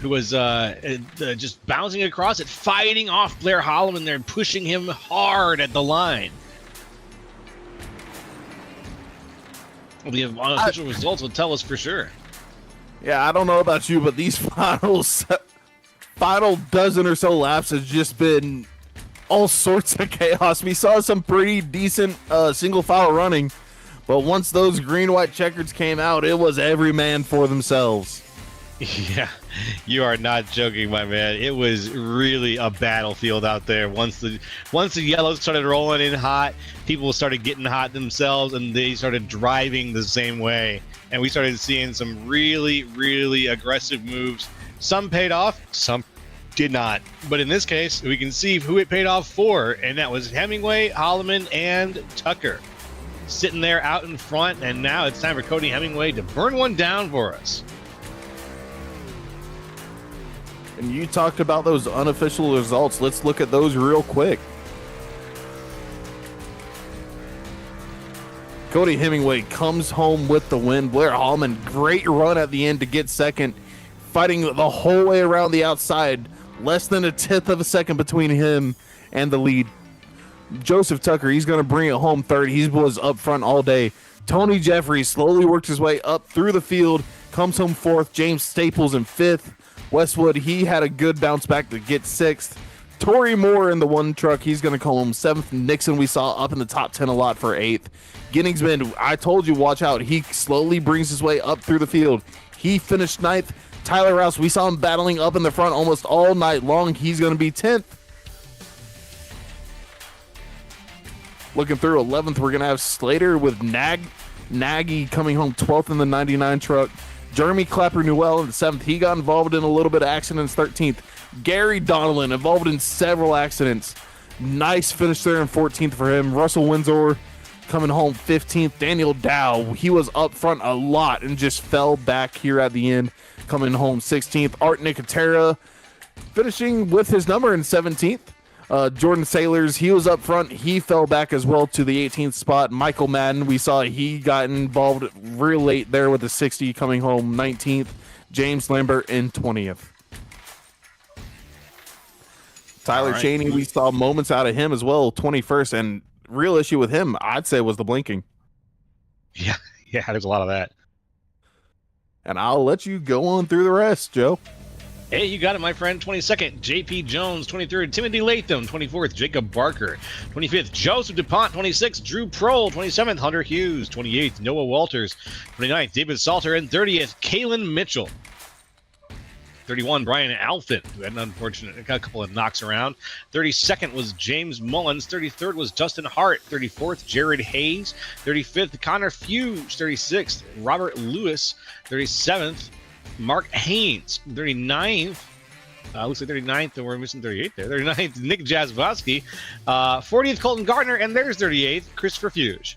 who was just bouncing across it, fighting off Blair Holloman there and pushing him hard at the line. Well, the unofficial results will tell us for sure. Yeah, I don't know about you, but these final dozen or so laps has just been all sorts of chaos. We saw some pretty decent single file running, but once those green-white checkers came out, it was every man for themselves. Yeah, you are not joking, my man. It was really a battlefield out there. Once the yellows started rolling in hot, people started getting hot themselves, and they started driving the same way. And we started seeing some really, really aggressive moves. Some paid off, some did not. But in this case, we can see who it paid off for, and that was Hemingway, Holloman, and Tucker. Sitting there out in front, and now it's time for Cody Hemingway to burn one down for us. And you talked about those unofficial results. Let's look at those real quick. Cody Hemingway comes home with the win. Blair Hallman, great run at the end to get second, fighting the whole way around the outside. Less than a tenth of a second between him and the lead. Joseph Tucker, he's going to bring it home third. He was up front all day. Tony Jeffries slowly worked his way up through the field, comes home fourth. James Staples in fifth. Westwood, he had a good bounce back to get sixth. Torrey Moore in the one truck, he's going to come home seventh. Nixon, we saw up in the top 10 a lot for eighth. Ginningsman, I told you, watch out. He slowly brings his way up through the field. He finished ninth. Tyler Rouse, we saw him battling up in the front almost all night long. He's going to be 10th. Looking through 11th, we're going to have Slater with Nagy coming home 12th in the 99 truck. Jeremy Clapper Newell in the 7th. He got involved in a little bit of accidents, 13th. Gary Donnellan involved in several accidents. Nice finish there in 14th for him. Russell Windsor coming home 15th. Daniel Dow, he was up front a lot and just fell back here at the end, coming home 16th. Art Nicotera finishing with his number in 17th. Jordan Sailors, he was up front. He fell back as well to the 18th spot. Michael Madden, we saw he got involved real late there with the 60, coming home 19th. James Lambert in 20th. Tyler Cheney, we saw moments out of him as well, 21st. And real issue with him, I'd say, was the blinking. Yeah, there's a lot of that. And I'll let you go on through the rest, Joe. Hey, you got it, my friend. 22nd, J.P. Jones. 23rd, Timothy Latham. 24th, Jacob Barker. 25th, Joseph DuPont. 26th, Drew Prohl. 27th, Hunter Hughes. 28th, Noah Walters. 29th, David Salter. And 30th, Kalen Mitchell. 31, Brian Alfin, who had got a couple of knocks around. 32nd was James Mullins. 33rd was Dustin Hart. 34th, Jared Hayes. 35th, Connor Fuge. 36th, Robert Lewis. 37th, Mark Haynes. 39th, looks like 39th, and we're missing 38 there. 39th, Nick Jazwowski. 40th, Colton Gardner, and there's 38th, Christopher Fuge.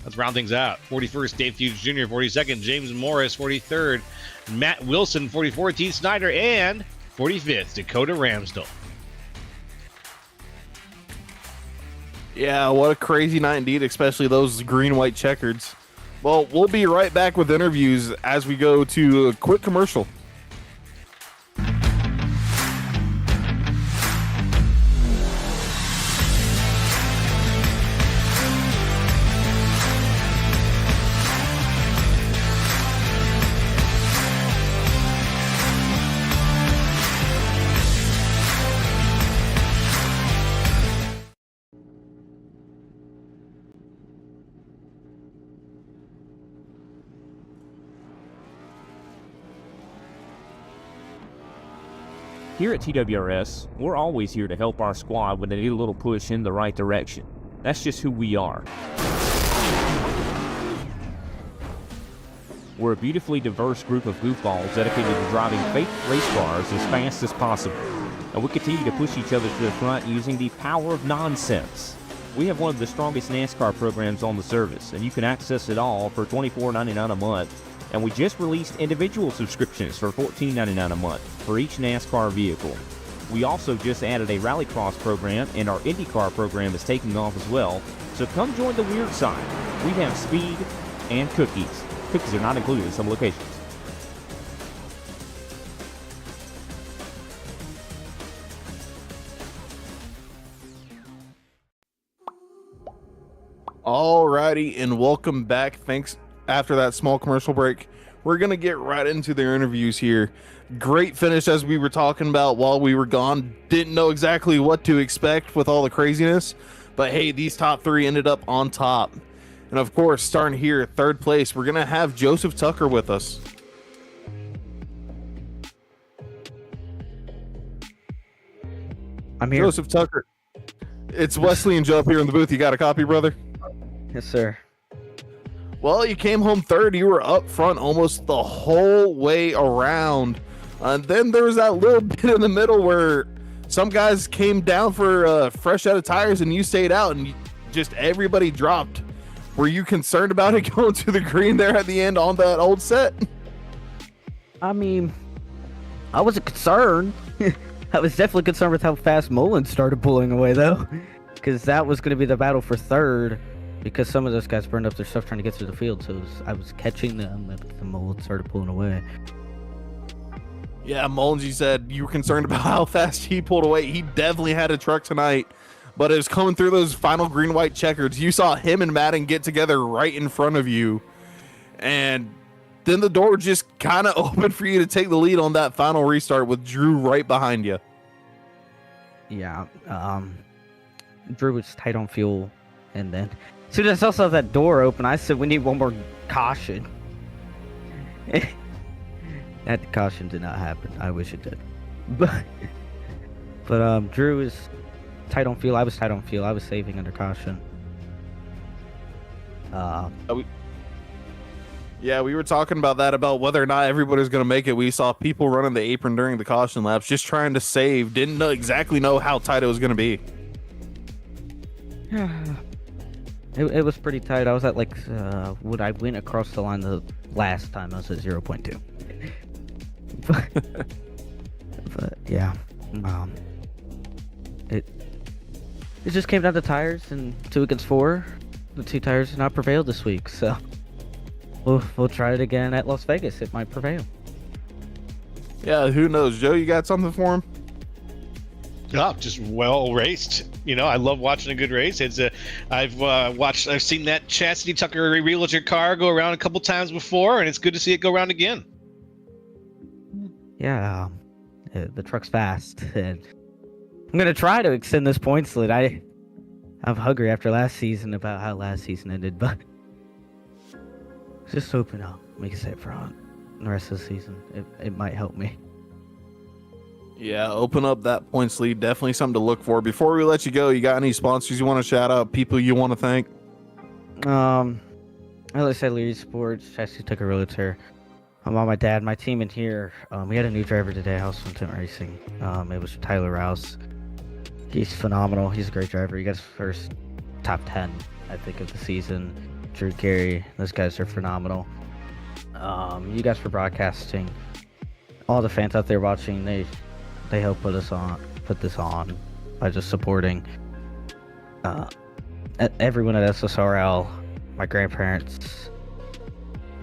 Let's round things out. 41st, Dave Fuge Jr. 42nd, James Morris. 43rd, Matt Wilson. 44th, Heath Snyder. And 45th, Dakota Ramsdell. Yeah, what a crazy night indeed, especially those green-white checkers. Well, we'll be right back with interviews as we go to a quick commercial. Here at TWRS, we're always here to help our squad when they need a little push in the right direction. That's just who we are. We're a beautifully diverse group of goofballs dedicated to driving fake race cars as fast as possible. And we continue to push each other to the front using the power of nonsense. We have one of the strongest NASCAR programs on the service, and you can access it all for $24.99 a month. And we just released individual subscriptions for $14.99 a month for each NASCAR vehicle. We also just added a Rallycross program, and our IndyCar program is taking off as well. So come join the weird side. We have speed and cookies. Cookies are not included in some locations. Alrighty, and welcome back. Thanks. After that small commercial break, we're going to get right into their interviews here. Great finish, as we were talking about while we were gone. Didn't know exactly what to expect with all the craziness, but hey, these top three ended up on top. And of course, starting here at third place, we're going to have Joseph Tucker with us. I'm here. Joseph Tucker. It's Wesley and Joe up here in the booth. You got a copy, brother? Yes, sir. Well, you came home third. You were up front almost the whole way around. And then there was that little bit in the middle where some guys came down for a fresh set of tires and you stayed out and just everybody dropped. Were you concerned about it going to the green there at the end on that old set? I mean, I wasn't concerned. I was definitely concerned with how fast Mullen started pulling away, though. because that was going to be the battle for third, because some of those guys burned up their stuff trying to get through the field. So I was catching them, and the mold started pulling away. Yeah, Mullins, you said you were concerned about how fast he pulled away. He definitely had a truck tonight, but it was coming through those final green-white checkers. You saw him and Madden get together right in front of you, and then the door just kind of opened for you to take the lead on that final restart with Drew right behind you. Yeah, Drew was tight on fuel, and then as soon as I saw that door open, I said, we need one more caution. That caution did not happen. I wish it did. But Drew is tight on fuel. I was tight on fuel. I was saving under caution. Yeah, we were talking about that, about whether or not everybody's going to make it. We saw people running the apron during the caution laps, just trying to save. Didn't exactly know how tight it was going to be. It was pretty tight. I was at like, when I went across the line the last time, I was at 0.2. but yeah, it just came down to tires, and 2 against 4. The 2 tires did not prevail this week, so we'll try it again at Las Vegas. It might prevail. Yeah, who knows? Joe, you got something for him? Oh, just well raced. I love watching a good race. I've seen that Chastity Tucker realtor car go around a couple times before, and it's good to see it go around again. Yeah, the truck's fast, and I'm gonna try to extend this points lead. I'm hungry after last season about how last season ended, but just hoping I'll make a set front the rest of the season. It might help me. Yeah, open up that points lead. Definitely something to look for. Before we let you go, you got any sponsors you want to shout out? People you want to thank? As I said, Leary Sports, Chassis took a realtor. My mom, my dad, my team in here. We had a new driver today, House Intent Racing. It was Tyler Rouse. He's phenomenal. He's a great driver. He got his first top 10, I think, of the season. Drew Carey, those guys are phenomenal. You guys for broadcasting. All the fans out there watching, they help put this on by just supporting. Everyone at SSRL, my grandparents.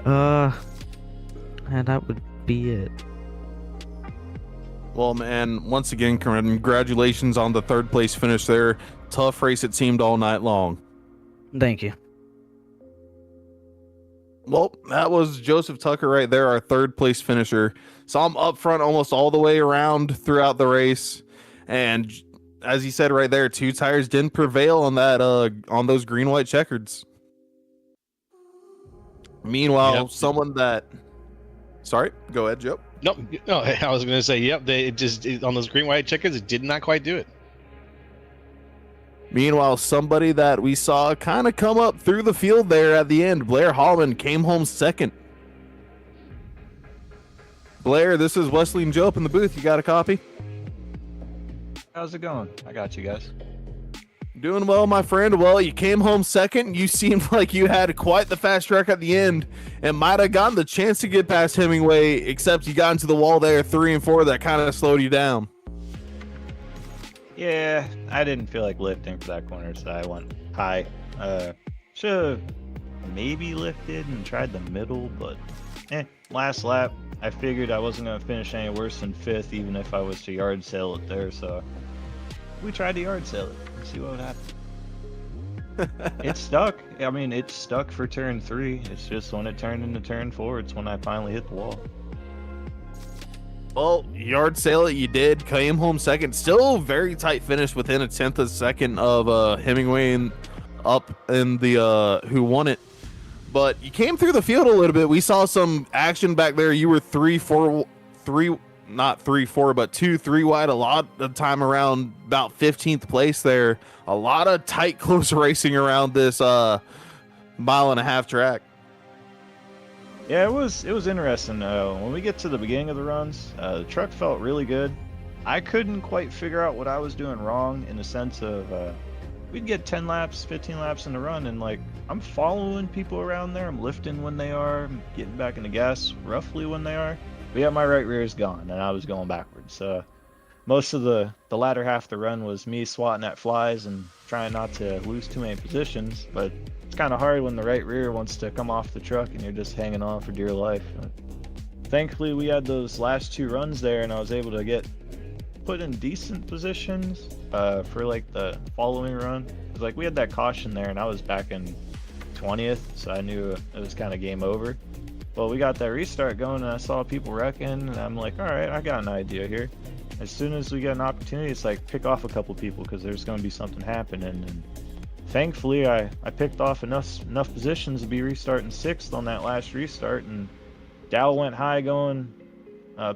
And that would be it. Well, man, once again, congratulations on the 3rd place finish there. Tough race it seemed all night long. Thank you. Well, that was Joseph Tucker right there, our 3rd place finisher. Saw him up front almost all the way around throughout the race. And as he said right there, 2 tires didn't prevail on that on those green-white checkers. Meanwhile, someone that... Sorry, go ahead, Joe. No, I was going to say, yep, on those green-white checkers, it did not quite do it. Meanwhile, somebody that we saw kind of come up through the field there at the end, Blair Holloman, came home 2nd. Blair, this is Wesley and Joe up in the booth. You got a copy? How's it going? I got you guys. Doing well, my friend. Well, you came home 2nd. You seemed like you had quite the fast track at the end and might have gotten the chance to get past Hemingway, except you got into the wall there, 3 and 4. That kind of slowed you down. Yeah, I didn't feel like lifting for that corner, so I went high. Should have maybe lifted and tried the middle, but last lap, I figured I wasn't going to finish any worse than 5th, even if I was to yard sale it there, so we tried to yard sale it and see what would happen. It stuck. I mean, it stuck for turn 3. It's just when it turned into turn 4, it's when I finally hit the wall. Well, yard sale it you did. Came home 2nd. Still very tight finish, within 1/10 of a second of Hemingway and up in the who won it. But you came through the field a little bit. We saw some action back there. You were 3-4, not 3-4, but 2-3 wide a lot of time, around about 15th place there. A lot of tight, close racing around this 1.5-mile track. Yeah, it was interesting. When we get to the beginning of the runs, the truck felt really good. I couldn't quite figure out what I was doing wrong, in the sense of we'd get 10 laps, 15 laps in the run, and like I'm following people around there. I'm lifting when they are, I'm getting back in the gas roughly when they are. But yeah, my right rear is gone, and I was going backwards. most of the latter half of the run was me swatting at flies and trying not to lose too many positions, but it's kind of hard when the right rear wants to come off the truck and you're just hanging on for dear life. Thankfully, we had those last 2 runs there, and I was able to get put in decent positions for like the following run. Cause like we had that caution there, and I was back in 20th, so I knew it was kind of game over. Well, we got that restart going, and I saw people wrecking, and I'm like, all right, I got an idea here. As soon as we get an opportunity, it's like pick off a couple people because there's going to be something happening. And thankfully, I picked off enough positions to be restarting 6th on that last restart, and Dow went high going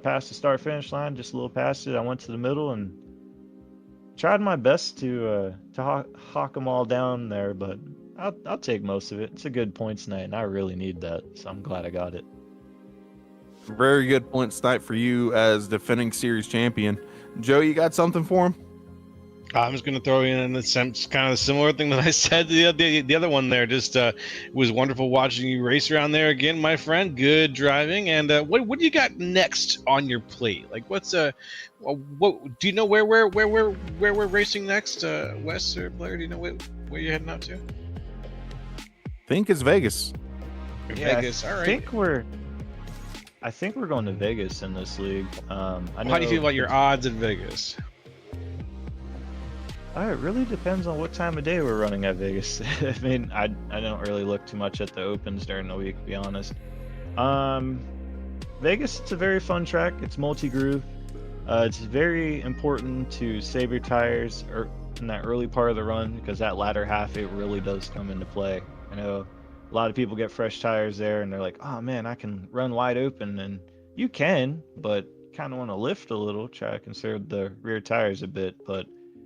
past the start finish line, just a little past it. I went to the middle and tried my best to hawk them all down there, but I'll take most of it. It's a good points night, and I really need that, so I'm glad I got it. Very good points night for you as defending series champion. Joe, you got something for him? I'm just going to throw in the kind of a similar thing that I said the other one there. Just it was wonderful watching you race around there again, my friend. Good driving. And what do you got next on your plate? Like, what do you know where we're racing next? Wes or Blair, do you know where you're heading out to? I think it's Vegas. Vegas. All right. I think we're going to Vegas in this league. How do you feel about your odds in Vegas? It really depends on what time of day we're running at Vegas. I mean, I don't really look too much at the opens during the week, to be honest. Vegas, it's a very fun track. It's multi-groove. It's very important to save your tires in that early part of the run, because that latter half, it really does come into play. I know a lot of people get fresh tires there, and they're like, oh man, I can run wide open. And you can, but kind of want to lift a little, try to conserve the rear tires a bit. But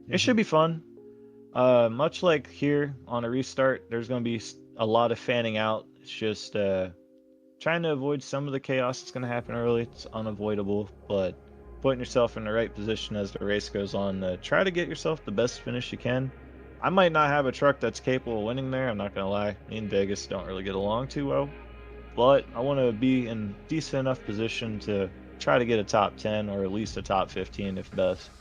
it should be fun. Much like here on a restart, there's going to be a lot of fanning out. It's just trying to avoid some of the chaos that's going to happen early. It's unavoidable, but putting yourself in the right position as the race goes on. Try to get yourself the best finish you can. I might not have a truck that's capable of winning there, I'm not going to lie. Me and Vegas don't really get along too well. But I want to be in decent enough position to try to get a top 10 or at least a top 15 if best.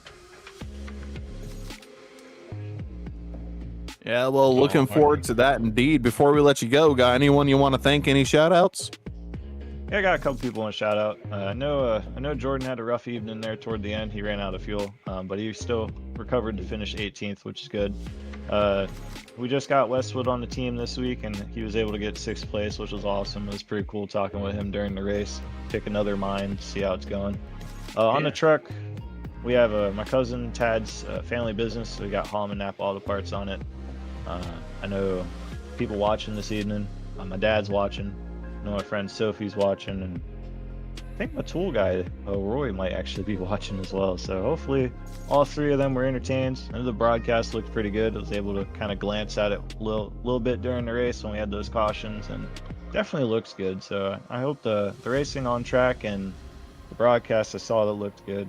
Yeah, well, looking forward to that indeed. Before we let you go, got anyone you want to thank? Any shout outs? Yeah, I got a couple people on shout out. I know Jordan had a rough evening there toward the end. He ran out of fuel, but he still recovered to finish 18th, which is good. We just got Westwood on the team this week, and he was able to get 6th place, which was awesome. It was pretty cool talking with him during the race. Pick another mind, see how it's going. On the truck, we have my cousin Tad's family business. So we got Hallman Napa Auto Parts on it. I know people watching this evening. My dad's watching. I know my friend Sophie's watching, and I think my tool guy, Roy, might actually be watching as well. So hopefully all 3 of them were entertained. I know the broadcast looked pretty good. I was able to kind of glance at it a little bit during the race when we had those cautions, and definitely looks good. So I hope the racing on track and the broadcast I saw that looked good.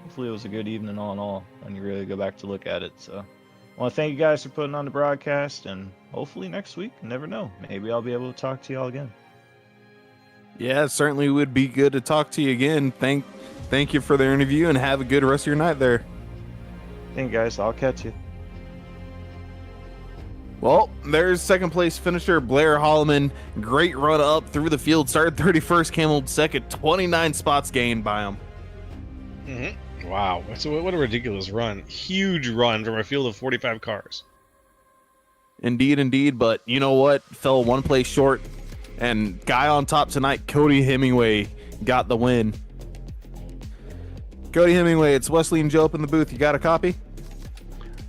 Hopefully it was a good evening all in all when you really go back to look at it. So I want to thank you guys for putting on the broadcast, and hopefully next week, never know, maybe I'll be able to talk to y'all again. Yeah, it certainly would be good to talk to you again. Thank you for the interview, and have a good rest of your night there. Thank you guys. I'll catch you. Well, there's second place finisher Blair Holloman. Great run up through the field. Started 31st, came home second. 29 spots gained by him. Mm-hmm. Wow, so what a ridiculous run. Huge run from a field of 45 cars. Indeed, but you know what? Fell one place short, and guy on top tonight, Cody Hemingway, got the win. Cody Hemingway, it's Wesley and Joe up in the booth. You got a copy?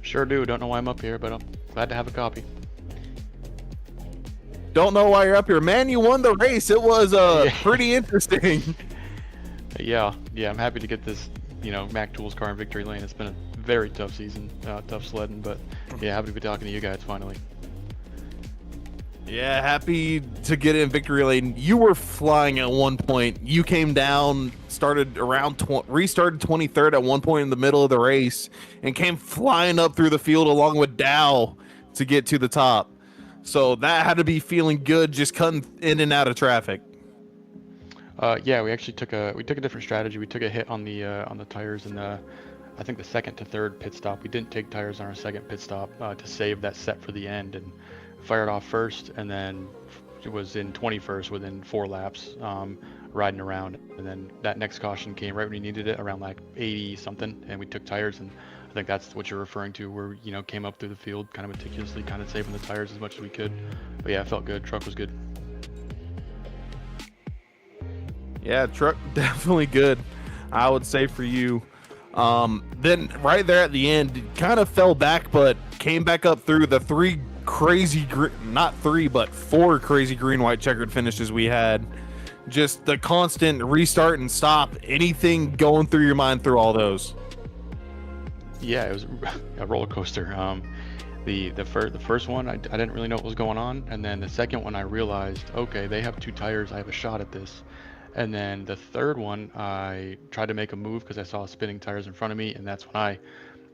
Sure do. Don't know why I'm up here, but I'm glad to have a copy. Don't know why you're up here. Man, you won the race. It was pretty interesting. Yeah, I'm happy to get this, Mac Tools car in victory lane. It's been a very tough season, tough sledding, but yeah, happy to be talking to you guys finally. Yeah, happy to get in victory lane. You were flying at one point. You came down, restarted 23rd at one point in the middle of the race, and came flying up through the field along with Dow to get to the top. So that had to be feeling good, just cutting in and out of traffic. Yeah, we actually took a different strategy. We took a hit on the tires, and I think the second to third pit stop. We didn't take tires on our second pit stop to save that set for the end, and fired off first, and then it was in 21st within 4 laps, riding around. And then that next caution came right when we needed it, around like 80 something, and we took tires. And I think that's what you're referring to, where, you know, came up through the field kind of meticulously, kind of saving the tires as much as we could. But yeah, it felt good. Truck was good. Yeah, truck definitely good, I would say, for you. Then right there at the end, it kind of fell back, but came back up through the 4 crazy green white checkered finishes we had. Just the constant restart and stop. Anything going through your mind through all those? Yeah, it was a roller coaster. The first one, I didn't really know what was going on, and then the second one I realized, okay, they have 2 tires, I have a shot at this. And then the third one, I tried to make a move because I saw spinning tires in front of me, and that's when I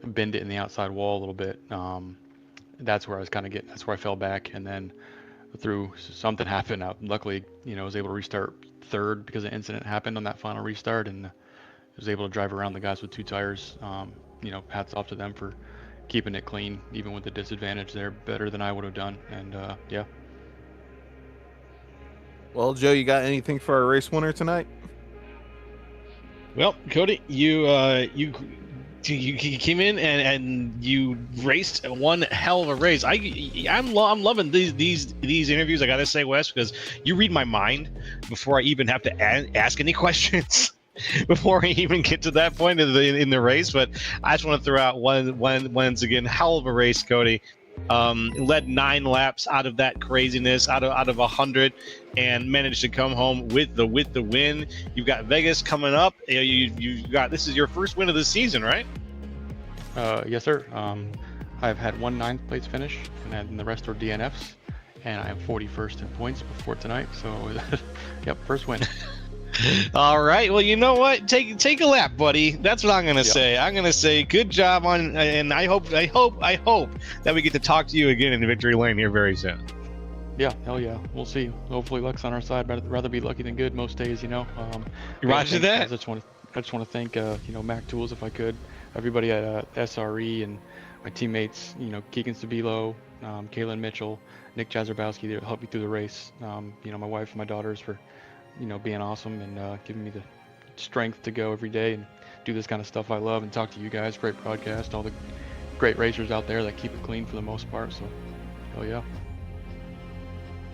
bend it in the outside wall a little bit. That's where I was kind of that's where I fell back, and then through something happened. Luckily, you know, I was able to restart third because an incident happened on that final restart, and I was able to drive around the guys with 2 tires. You know, hats off to them for keeping it clean, even with the disadvantage there, better than I would have done. And yeah. Well, Joe, you got anything for our race winner tonight? Well, Cody, you came in and you raced one hell of a race. I'm loving these interviews. I gotta say, Wes, because you read my mind before I even have to ask any questions. Before I even get to that point in the race. But I just want to throw out once again, hell of a race, Cody. Led 9 laps out of that craziness, out of 100, and managed to come home with the win. You've got Vegas coming up. You got, this is your first win of the season, right? Yes, sir. I've had 1 9th place finish, and then the rest are DNFs, and I am 41st in points before tonight. So, yep, first win. All right. Well, you know what? Take a lap, buddy. That's what I'm gonna say. I'm gonna say good job on, and I hope that we get to talk to you again in Victory Lane here very soon. Yeah, hell yeah. We'll see. Hopefully luck's on our side, but I'd rather be lucky than good most days, you know. Roger that. I just want to thank you know, Mac Tools, if I could, everybody at SRE, and my teammates, you know, Keegan Sabilo, Kaylin Mitchell, Nick Jazerbowski, that helped me through the race. You know, my wife and my daughters for, you know, being awesome and giving me the strength to go every day and do this kind of stuff I love, and talk to you guys. Great broadcast, all the great racers out there that keep it clean for the most part. So, hell yeah.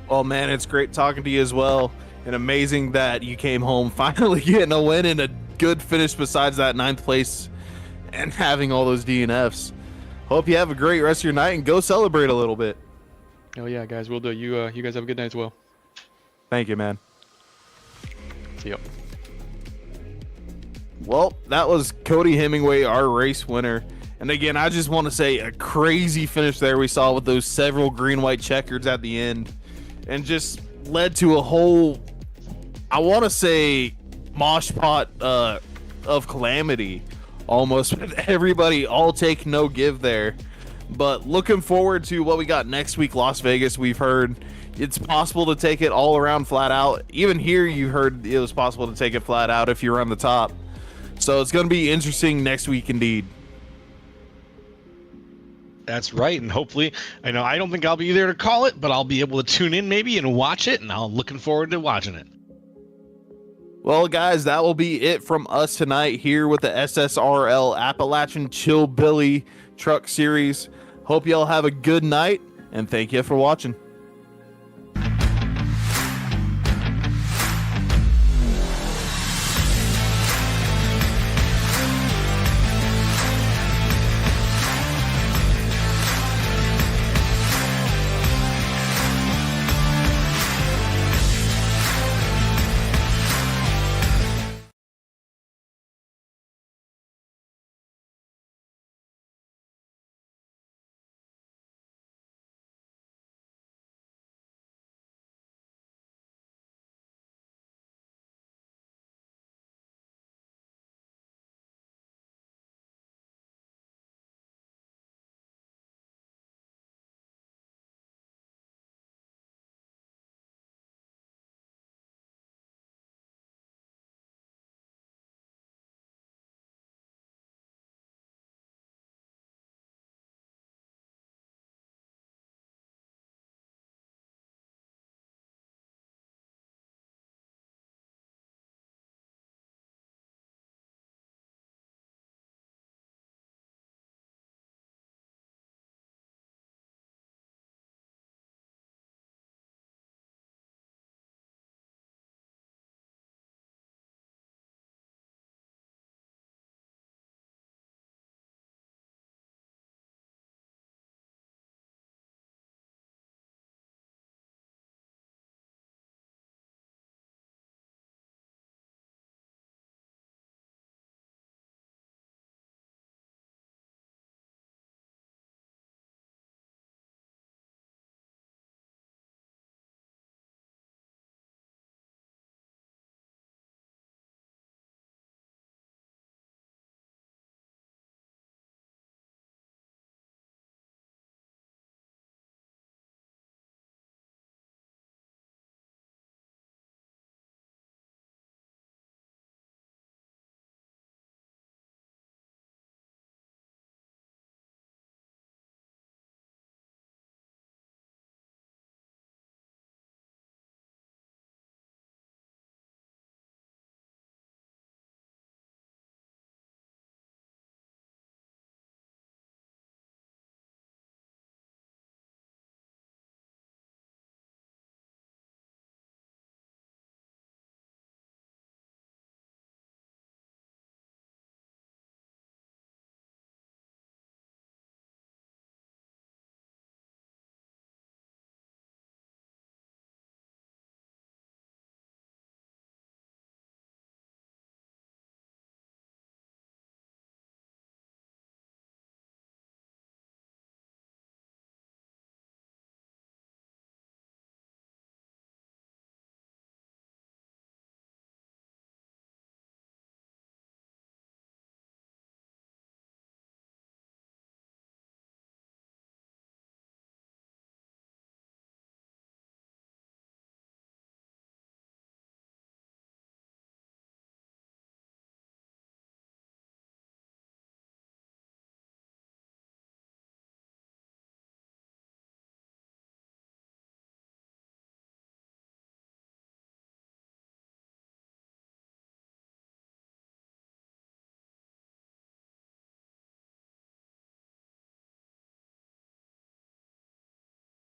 Oh man, it's great talking to you as well, and amazing that you came home finally getting a win and a good finish besides that 9th place and having all those DNFs. Hope you have a great rest of your night and go celebrate a little bit. Hell yeah, guys, we'll do. You guys have a good night as well. Thank you, man. See ya. Well, that was Cody Hemingway, our race winner. And again, I just want to say a crazy finish there we saw with those several green-white checkers at the end, and just led to a whole, I want to say, mosh pot of calamity, almost, with everybody all take no give there. But looking forward to what we got next week, Las Vegas. We've heard it's possible to take it all around flat out. Even here, you heard it was possible to take it flat out if you're on the top. So it's going to be interesting next week indeed. That's right, and hopefully, I know I don't think I'll be there to call it, but I'll be able to tune in maybe and watch it, and I'm looking forward to watching it. Well, guys, that will be it from us tonight here with the SSRL Appalachian Chillbilly Truck Series. Hope y'all have a good night, and thank you for watching.